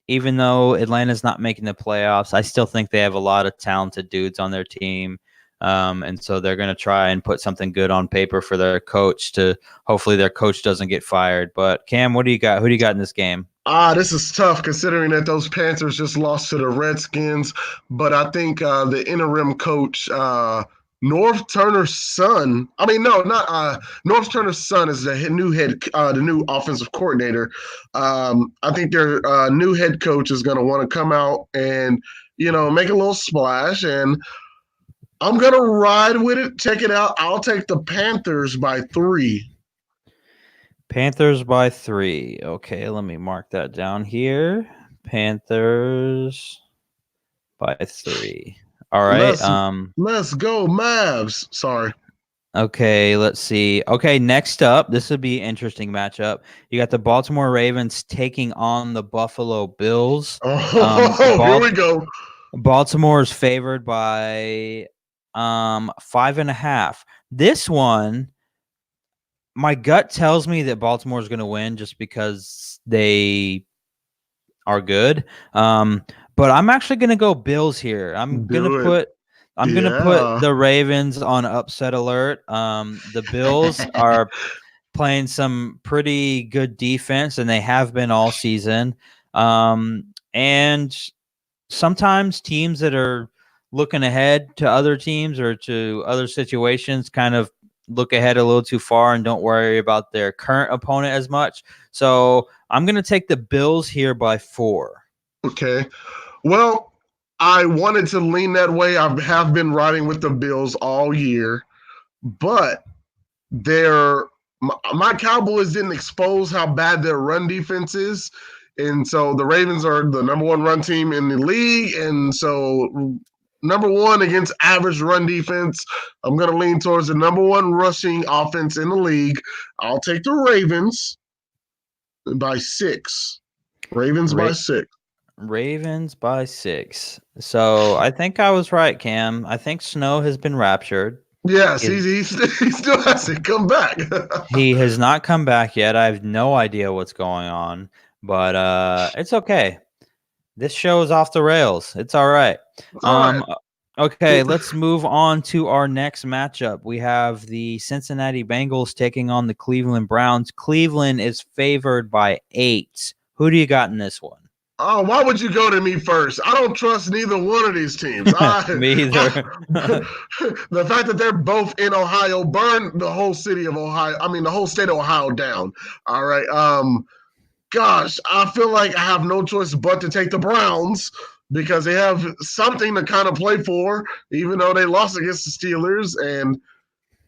Even though Atlanta's not making the playoffs, I still think they have a lot of talented dudes on their team. And so they're going to try and put something good on paper for their coach to hopefully their coach doesn't get fired. But Cam, what do you got? Who do you got in this game? This is tough considering that those Panthers just lost to the Redskins. But I think the interim coach, North Turner's son. I mean, no, not North Turner's son is the new offensive coordinator. I think their new head coach is going to want to come out and make a little splash. And I'm going to ride with it. Check it out. I'll take the Panthers by 3. Panthers by 3. Okay, let me mark that down here. Panthers by 3. All right. Let's go Mavs. Sorry. Okay, let's see. Okay, next up, this would be an interesting matchup. You got the Baltimore Ravens taking on the Buffalo Bills. Here we go. Baltimore is favored by 5.5. This one, my gut tells me that Baltimore is going to win just because they are good. But I'm actually going to go Bills here. I'm going to put the Ravens on upset alert. The Bills are playing some pretty good defense, and they have been all season. And sometimes teams that are looking ahead to other teams or to other situations kind of look ahead a little too far and don't worry about their current opponent as much. So I'm going to take the Bills here by 4. Okay. Well, I wanted to lean that way. I have been riding with the Bills all year, but my Cowboys didn't expose how bad their run defense is. And so the Ravens are the number 1 run team in the league. And so number 1 against average run defense. I'm going to lean towards the number 1 rushing offense in the league. I'll take the Ravens by 6. Ravens by 6. Ravens by 6. So I think I was right, Cam. I think Snow has been raptured. Yes, he still hasn't come back. He has not come back yet. I have no idea what's going on, but it's okay. This show is off the rails. It's all right. Okay, let's move on to our next matchup. We have the Cincinnati Bengals taking on the Cleveland Browns. Cleveland is favored by 8. Who do you got in this one? Oh, why would you go to me first? I don't trust neither one of these teams. Me either. The fact that they're both in Ohio burned the whole city of Ohio. I mean, the whole state of Ohio down. All right. Gosh, I feel like I have no choice but to take the Browns because they have something to kind of play for, even though they lost against the Steelers. And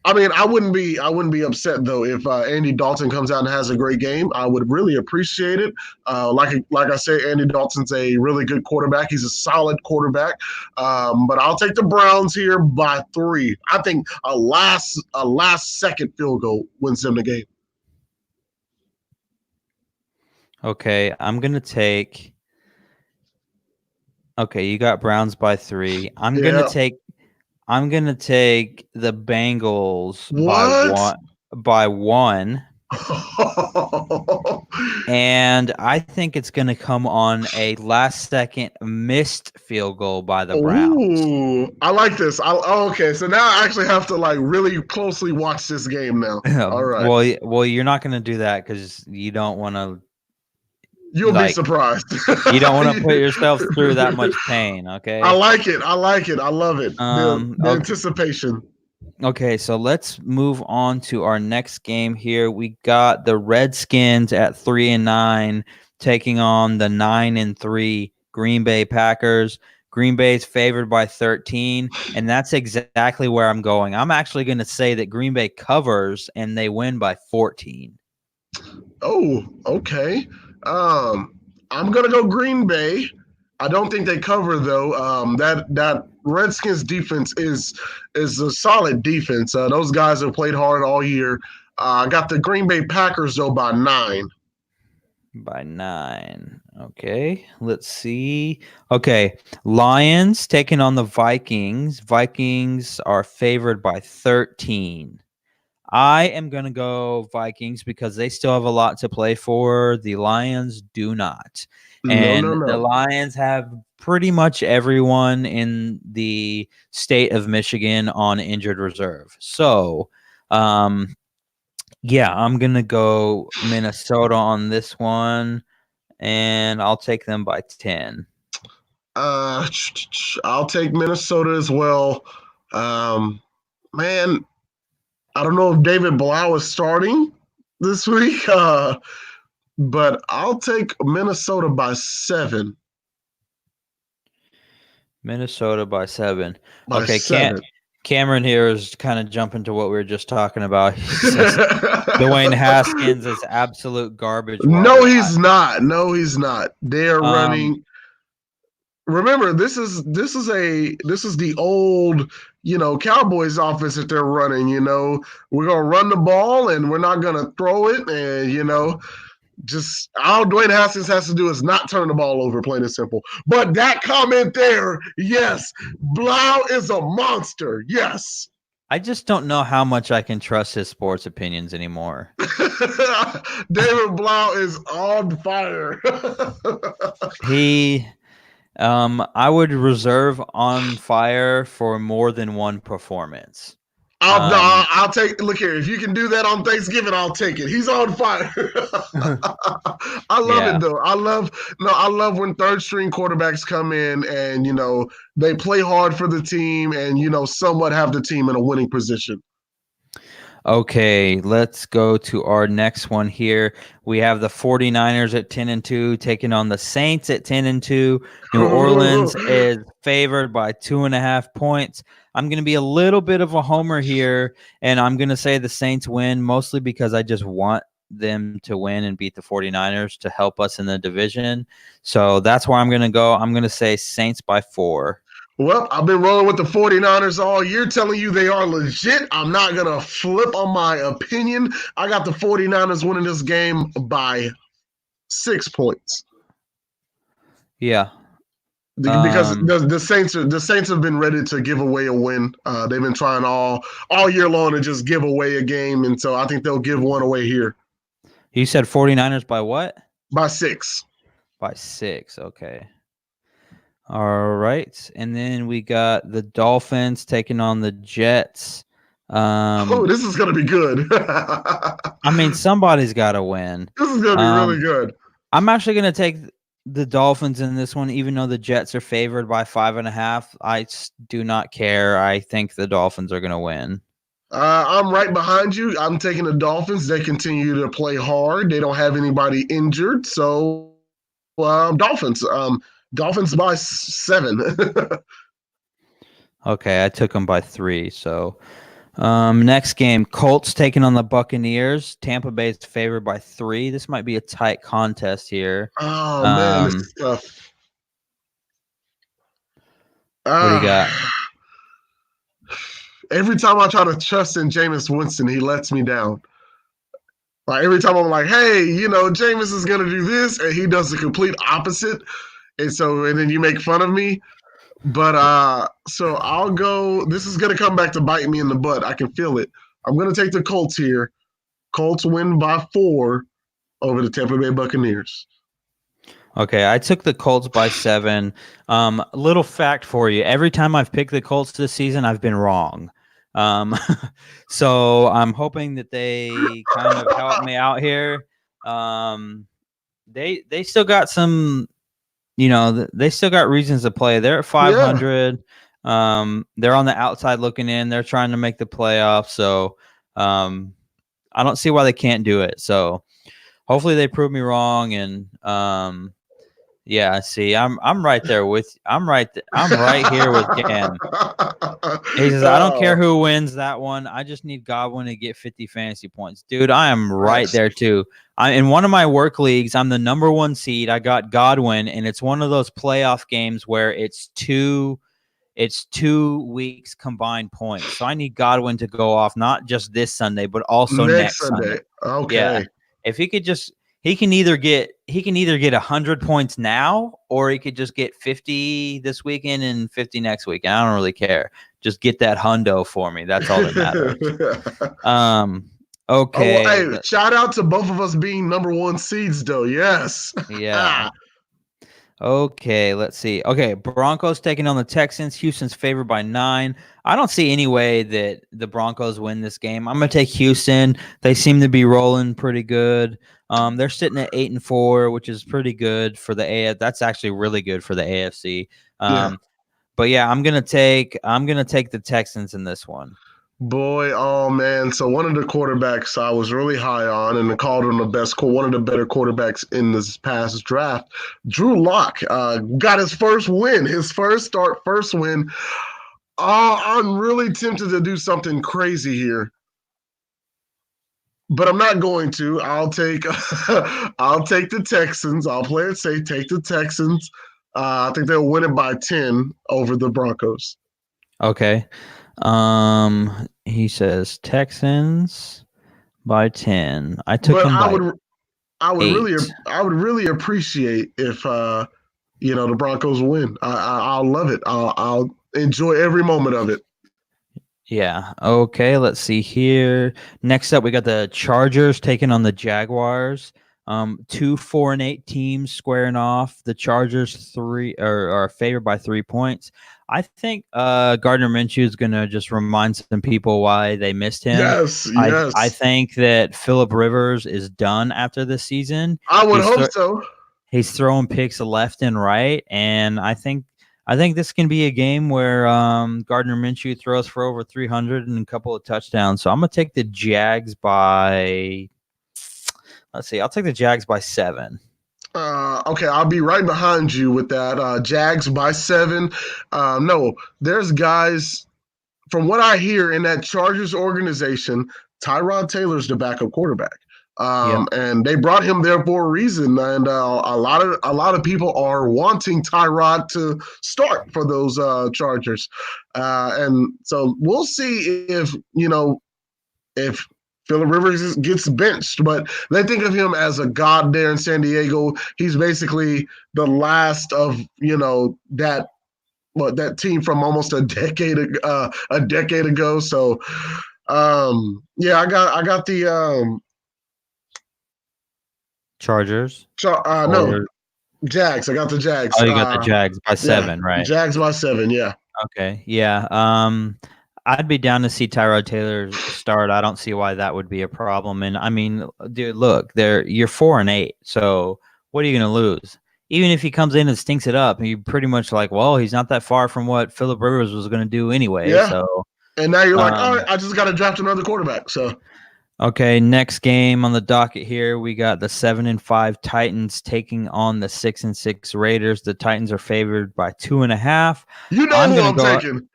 I mean, I wouldn't be upset though if Andy Dalton comes out and has a great game. I would really appreciate it. Like I said, Andy Dalton's a really good quarterback. He's a solid quarterback. But I'll take the Browns here by 3. I think a last second field goal wins them the game. Okay, I'm gonna take. Okay, you got Browns by 3. I'm gonna take the Bengals by 1. And I think it's going to come on a last-second missed field goal by the Browns. Ooh, I like this. Okay, so now I actually have to really closely watch this game now. All right. Well, you're not going to do that because you don't want to. You'll be surprised. You don't want to put yourself through that much pain, okay? I like it. I love it. The anticipation. Okay, so let's move on to our next game here. We got the Redskins at 3-9 taking on the 9-3 Green Bay Packers. Green Bay's favored by 13, and that's exactly where I'm going. I'm actually going to say that Green Bay covers and they win by 14. Oh, okay. I'm gonna go Green Bay. I don't think they cover though. That Redskins defense is a solid defense. Those guys have played hard all year. I got the Green Bay Packers though by 9. By 9. Okay, let's see. Okay, Lions taking on the Vikings. Vikings are favored by 13. I am going to go Vikings because they still have a lot to play for. The Lions do not. And the Lions have pretty much everyone in the state of Michigan on injured reserve. So, yeah, I'm going to go Minnesota on this one, and I'll take them by 10. I'll take Minnesota as well. Man, I don't know if David Blau is starting this week, but I'll take Minnesota by 7. Minnesota by 7. By okay, 7. Cameron here is kind of jumping to what we were just talking about. He says Dwayne Haskins is absolute garbage. No, he's not. No, he's not. They're running. Remember, this is the old, Cowboys offense that they're running. We're gonna run the ball and we're not gonna throw it, and just all Dwayne Haskins has to do is not turn the ball over, plain and simple. But that comment there, yes, Blau is a monster. Yes. I just don't know how much I can trust his sports opinions anymore. David Blau is on fire. I would reserve on fire for more than one performance. I'll take. Look here, if you can do that on Thanksgiving, I'll take it. He's on fire. I love it though. I love when third string quarterbacks come in and they play hard for the team and somewhat have the team in a winning position. Okay, let's go to our next one here. We have the 49ers at 10-2 taking on the Saints at 10-2. New Orleans is favored by 2.5 points. I'm going to be a little bit of a homer here, and I'm going to say the Saints win, mostly because I just want them to win and beat the 49ers to help us in the division. So that's where I'm going to go. I'm going to say Saints by 4. Well, I've been rolling with the 49ers all year, telling you they are legit. I'm not going to flip on my opinion. I got the 49ers winning this game by 6 points. Yeah. Because the Saints have been ready to give away a win. They've been trying all year long to just give away a game, and so I think they'll give one away here. You said 49ers by what? By 6. By 6, okay. All right, and then we got the Dolphins taking on the Jets. This is going to be good. I mean, somebody's got to win. This is going to be really good. I'm actually going to take the Dolphins in this one, even though the Jets are favored by 5.5. I do not care. I think the Dolphins are going to win. I'm right behind you. I'm taking the Dolphins. They continue to play hard. They don't have anybody injured, so Dolphins. Dolphins by 7. Okay, I took them by 3. So next game, Colts taking on the Buccaneers. Tampa Bay is favored by 3. This might be a tight contest here. Oh, man, this is tough. What do you got? Every time I try to trust in Jameis Winston, he lets me down. Like every time I'm like, hey, Jameis is going to do this, and he does the complete opposite. And then you make fun of me. But so I'll go. This is going to come back to bite me in the butt. I can feel it. I'm going to take the Colts here. Colts win by 4 over the Tampa Bay Buccaneers. Okay, I took the Colts by 7. Little fact for you. Every time I've picked the Colts this season, I've been wrong. So I'm hoping that they kind of help me out here. They still got some... they still got reasons to play. They're at 500. Yeah. They're on the outside looking in. They're trying to make the playoffs. So I don't see why they can't do it. So hopefully they prove me wrong. And yeah, see, I'm right there with I'm right here with Cam. He says, I don't care who wins that one. I just need Godwin to get 50 fantasy points. Dude, I am right there too. In one of my work leagues, I'm the number 1 seed. I got Godwin, and it's one of those playoff games where it's 2 weeks combined points. So I need Godwin to go off not just this Sunday, but also next Sunday. Okay. Yeah. If he could just he can either get 100 points now, or he could just get 50 this weekend and 50 next week. I don't really care. Just get that hundo for me. That's all that matters. Oh, Okay. hey, shout out to both of us being number 1 seeds, though. Yes. Yeah. Okay, let's see. Okay, Broncos taking on the Texans. Houston's favored by 9. I don't see any way that the Broncos win this game. I'm going to take Houston. They seem to be rolling pretty good. They're sitting at 8-4, which is pretty good for the AFC. That's actually really good for the AFC. But yeah, I'm gonna take the Texans in this one. Boy, oh man! So one of the quarterbacks I was really high on, and called him one of the better quarterbacks in this past draft, Drew Lock, got his first win, first win. I'm really tempted to do something crazy here, but I'm not going to. I'll take the Texans. I'll play it safe. Take the Texans. I think they'll win it by 10 over the Broncos. Okay. He says Texans by 10. I took them by I would 8. really appreciate if the Broncos win. I'll love it. I'll enjoy every moment of it. Yeah. Okay. Let's see here. Next up, we got the Chargers taking on the Jaguars. 2 4-8 teams squaring off. The Chargers are favored by 3 points. I think Gardner Minshew is gonna just remind some people why they missed him. Yes. I think that Phillip Rivers is done after this season. I would hope so. He's throwing picks left and right, and I think this can be a game where Gardner Minshew throws for over 300 and a couple of touchdowns. So I'm gonna take the Jags by. Let's see. I'll take the Jags by 7. Okay, I'll be right behind you with that. Jags by 7. No, there's guys. From what I hear in that Chargers organization, Tyrod Taylor's the backup quarterback. And they brought him there for a reason, and a lot of people are wanting Tyrod to start for those Chargers, and so we'll see if Phillip Rivers gets benched, but they think of him as a god there in San Diego. He's basically the last of that team from almost a decade ago. So I got the Chargers? No, Jags. I got the Jags. Oh, you got the Jags by 7, right? Jags by 7, yeah. Okay, yeah. I'd be down to see Tyrod Taylor start. I don't see why that would be a problem. And I mean, dude, look, you're 4-8. So what are you going to lose? Even if he comes in and stinks it up, you pretty much like, well, he's not that far from what Phillip Rivers was going to do anyway. Yeah. So, and now you're like, all right, I just got to draft another quarterback. So. Okay, next game on the docket here, we got the 7-5 Titans taking on the 6-6 Raiders. The Titans are favored by 2.5. You know who I'm taking.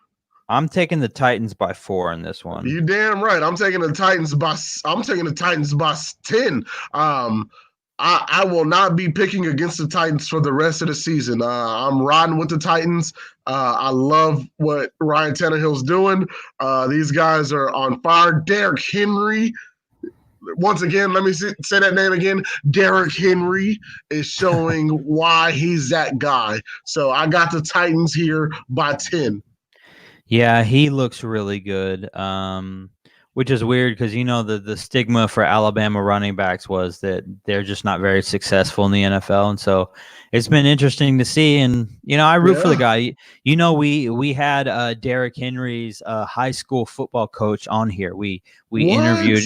I'm taking the Titans by 4 in this one. You damn right. I'm taking the Titans by 10. I will not be picking against the Titans for the rest of the season. I'm riding with the Titans. I love what Ryan Tannehill's doing. These guys are on fire. Derrick Henry. Once again, let me say that name again. Derrick Henry is showing why he's that guy. So I got the Titans here by 10. Yeah, he looks really good, which is weird because, the stigma for Alabama running backs was that they're just not very successful in the NFL. And so it's been interesting to see. And, I root for the guy. We had Derrick Henry's high school football coach on here. We interviewed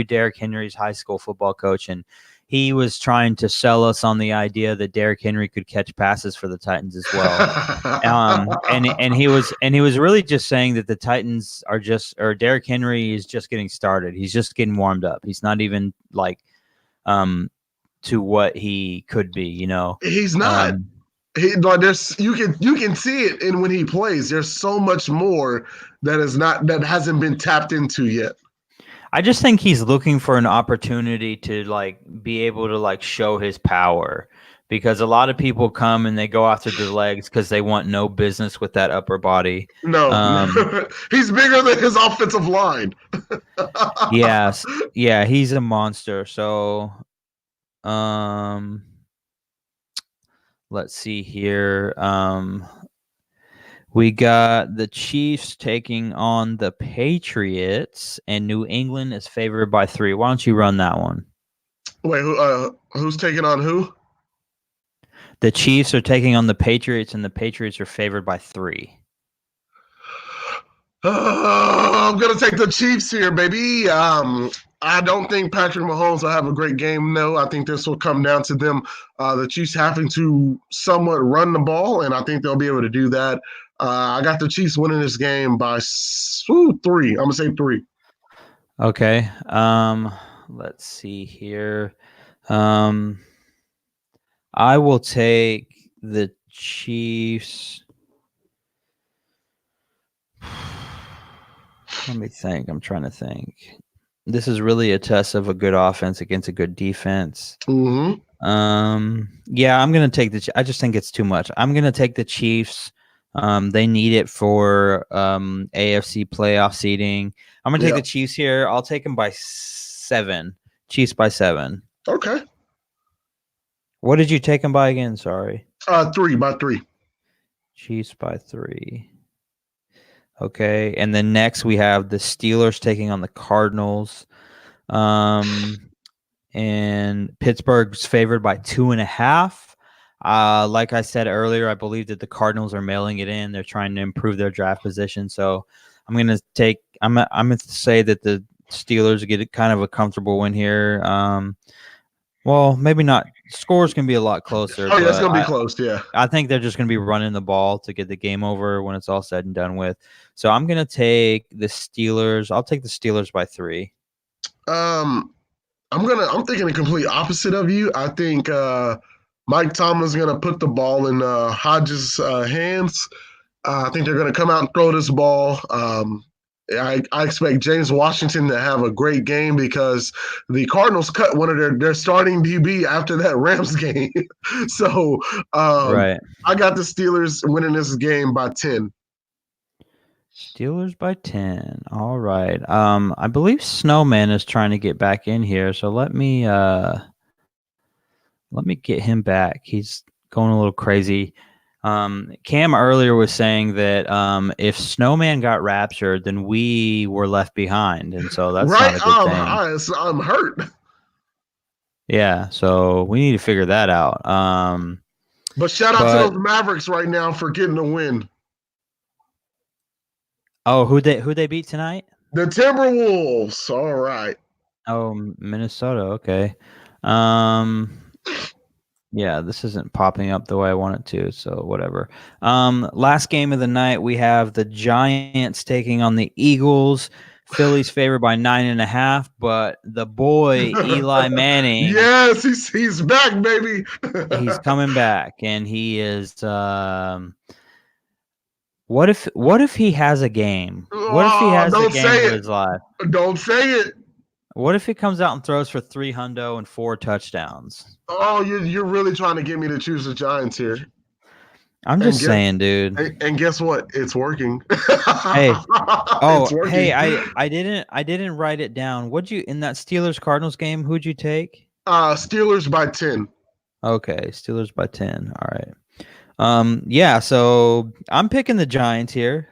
Derrick Henry's high school football coach, and he was trying to sell us on the idea that Derrick Henry could catch passes for the Titans as well. And he was really just saying that the Titans or Derrick Henry is just getting started. He's just getting warmed up. He's not even to what he could be, He's not. There's you can see it in when he plays. There's so much more that hasn't been tapped into yet. I just think he's looking for an opportunity to be able to show his power, because a lot of people come and they go after the legs because they want no business with that upper body. No, he's bigger than his offensive line. Yes, yeah, he's a monster. So, let's see here. We got the Chiefs taking on the Patriots, and New England is favored by 3. Why don't you run that one? Wait, who's taking on who? The Chiefs are taking on the Patriots, and the Patriots are favored by 3. I'm gonna take the Chiefs here, baby. I don't think Patrick Mahomes will have a great game. No, I think this will come down to them. The Chiefs having to somewhat run the ball, and I think they'll be able to do that. I got the Chiefs winning this game by 3. I'm gonna say 3. Okay. Let's see here. I will take the Chiefs. Let me think. I'm trying to think. This is really a test of a good offense against a good defense. Mm-hmm. Yeah, I'm gonna take I just think it's too much. I'm gonna take the Chiefs. They need it for AFC playoff seeding. I'm gonna take the Chiefs here. I'll take them by 7. Chiefs by 7. Okay. What did you take them by again? Sorry. 3 by 3. Chiefs by 3. Okay, and then next we have the Steelers taking on the Cardinals. And Pittsburgh's favored by 2.5. Like I said earlier, I believe that the Cardinals are mailing it in. They're trying to improve their draft position. So I'm gonna say that the Steelers get kind of a comfortable win here. Well, maybe not. Scores can be a lot closer. Oh, yeah, it's gonna be close. Yeah, I think they're just gonna be running the ball to get the game over when it's all said and done with. So I'm gonna take the Steelers. I'll take the Steelers by 3. I'm thinking the complete opposite of you. I think Mike Tomlin's gonna put the ball in Hodges' hands. I think they're gonna come out and throw this ball. I expect James Washington to have a great game because the Cardinals cut one of their starting DB after that Rams game. So Right. I got the Steelers winning this game by 10. Steelers by 10. All right. I believe Snowman is trying to get back in here, so let me get him back. He's going a little crazy. Cam earlier was saying that if Snowman got raptured, then we were left behind, and so that's right. not a good thing. I'm hurt. Yeah, so we need to figure that out. But shout out to those Mavericks right now for getting the win. Oh, who they beat tonight? The Timberwolves. All right. Oh, Minnesota. Okay. Yeah, this isn't popping up the way I want it to, so whatever. Last game of the night, we have the Giants taking on the Eagles. Philly's favored by 9.5, but the boy Eli Manning. Yes, he's back, baby. He's coming back, and he is. What if he has a game? What if he has a game of his life? Don't say it. What if he comes out and throws for 300 and 4 touchdowns? Oh, you're really trying to get me to choose the Giants here. I'm just saying, dude. And guess what? It's working. Hey, oh, working. Hey, I didn't write it down. What'd you in that Steelers Cardinals game? Who'd you take? Steelers by 10. Okay, Steelers by 10. All right. Yeah. So I'm picking the Giants here.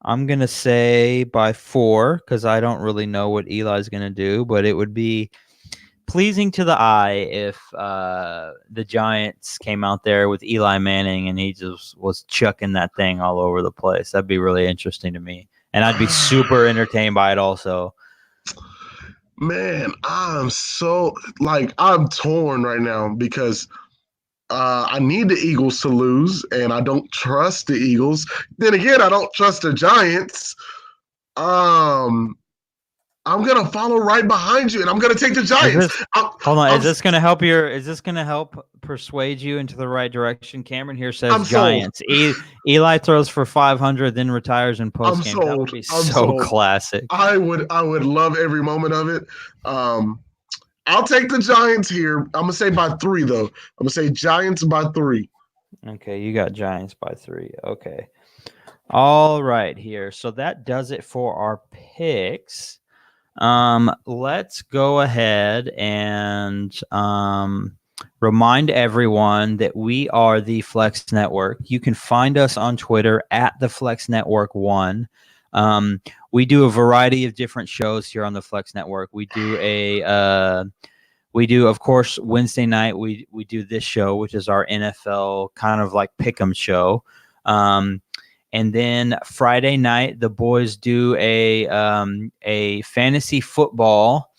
I'm gonna say by 4 because I don't really know what Eli's gonna do, but it would be pleasing to the eye if the Giants came out there with Eli Manning and he just was chucking that thing all over the place. That'd be really interesting to me, and I'd be super entertained by it also. Man, I'm torn right now because I need the Eagles to lose, and I don't trust the Eagles. Then again, I don't trust the Giants. I'm gonna follow right behind you, and I'm gonna take the Giants. Hold on, is this gonna help persuade you into the right direction? Cameron here says Giants. Eli throws for 500, then retires in post game. That would be so classic. I would love every moment of it. I'll take the Giants here. I'm gonna say by 3 though. I'm gonna say Giants by 3. Okay, you got Giants by 3. Okay. All right, here. So that does it for our picks. Let's go ahead and remind everyone that we are the Flex Network. You can find us on Twitter at the Flex Network 1. We do a variety of different shows here on the Flex Network. We do of course, Wednesday night. We do this show, which is our NFL kind of like pick'em show. And then Friday night, the boys do a fantasy football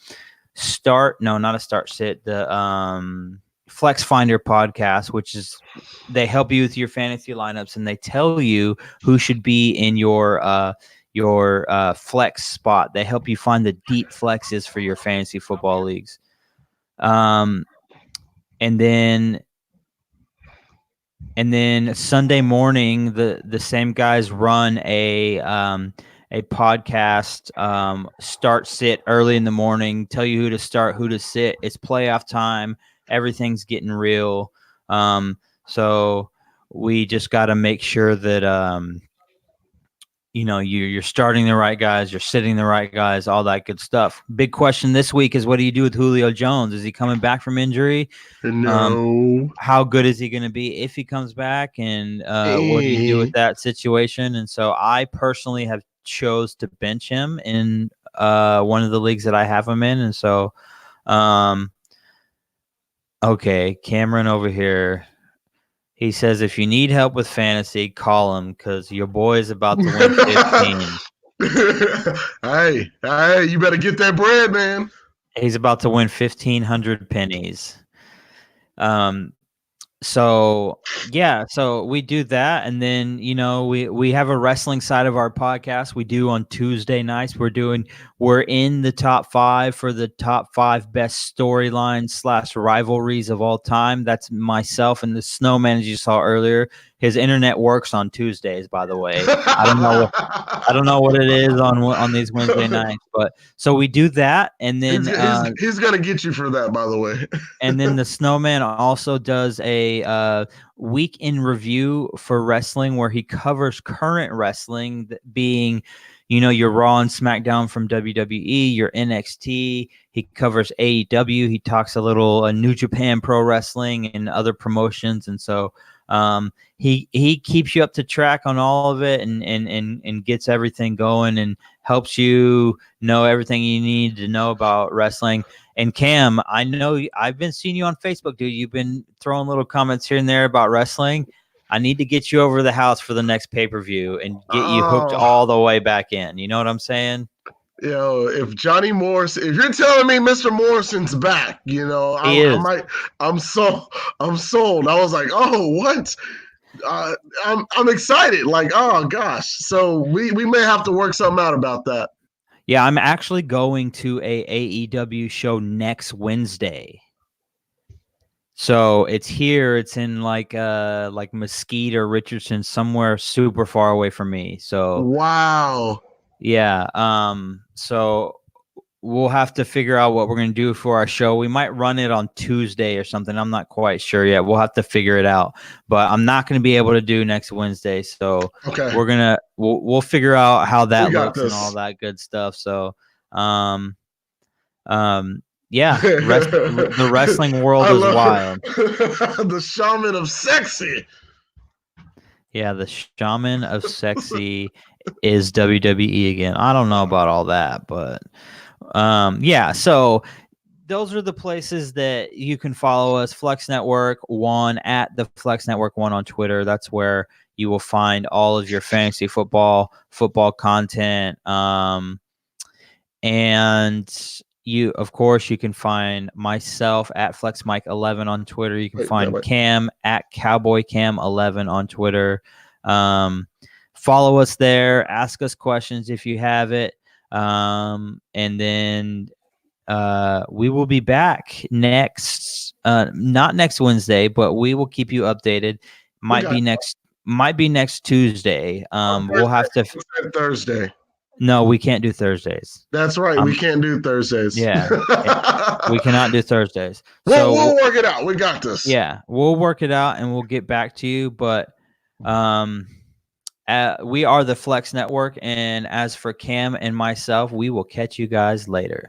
not a start sit. The Flex Finder podcast, which is they help you with your fantasy lineups and they tell you who should be in your flex spot. They help you find the deep flexes for your fantasy football leagues. And then Sunday morning, the same guys run a podcast, start sit early in the morning, tell you who to start, who to sit. It's playoff time. Everything's getting real. So we just got to make sure that, you're starting the right guys, you're sitting the right guys, all that good stuff. Big question this week is, what do you do with Julio Jones? Is he coming back from injury? No. How good is he going to be if he comes back? And what do you do with that situation? And so I personally have chose to bench him in one of the leagues that I have him in. And so, okay, Cameron over here. He says, if you need help with fantasy, call him because your boy is about to win 15. Hey, you better get that bread, man. He's about to win 1,500 pennies. So we do that. And then, we have a wrestling side of our podcast. We do on Tuesday nights. We're in the top 5 for the top 5 best storylines / rivalries of all time. That's myself and the Snowman, as you saw earlier. His internet works on Tuesdays, by the way. I don't know what it is on these Wednesday nights, but so we do that, and then he's gonna get you for that, by the way. And then the Snowman also does a week in review for wrestling, where he covers current wrestling, being, your Raw and SmackDown from WWE, your NXT. He covers AEW. He talks a little New Japan Pro Wrestling and other promotions, and so he keeps you up to track on all of it, and gets everything going and helps you know everything you need to know about wrestling. And Cam, I know I've been seeing you on Facebook, dude. You've been throwing little comments here and there about wrestling. I need to get you over to the house for the next pay-per-view and get you hooked all the way back in. You know what I'm saying? If Johnny Morrison, if you're telling me Mr. Morrison's back, I'm sold. I was like, oh, what? I'm excited. Like, oh gosh. So we may have to work something out about that. Yeah, I'm actually going to a AEW show next Wednesday. So it's here. It's in like Mesquite or Richardson, somewhere super far away from me. So wow. Yeah. So we'll have to figure out what we're going to do for our show. We might run it on Tuesday or something. I'm not quite sure yet. We'll have to figure it out. But I'm not going to be able to do next Wednesday. So okay, we'll figure out how that looks and all that good stuff. So, yeah, the wrestling world is wild. The shaman of sexy. Yeah, the shaman of sexy is WWE again. I don't know about all that, but yeah. So those are the places that you can follow us. Flex Network 1 at the Flex Network 1 on Twitter. That's where you will find all of your fantasy football content. And you, of course, you can find myself at FlexMike11 on Twitter. You can find Cam at CowboyCam11 on Twitter. Follow us there. Ask us questions if you have it. And then we will be back not next Wednesday, but we will keep you updated. Might be next Tuesday. We'll have to Thursday. No, we can't do Thursdays. That's right. We can't do Thursdays. Yeah. We cannot do Thursdays. Well, we'll work it out. We got this. Yeah, we'll work it out and we'll get back to you. But we are the Flex Network. And as for Cam and myself, we will catch you guys later.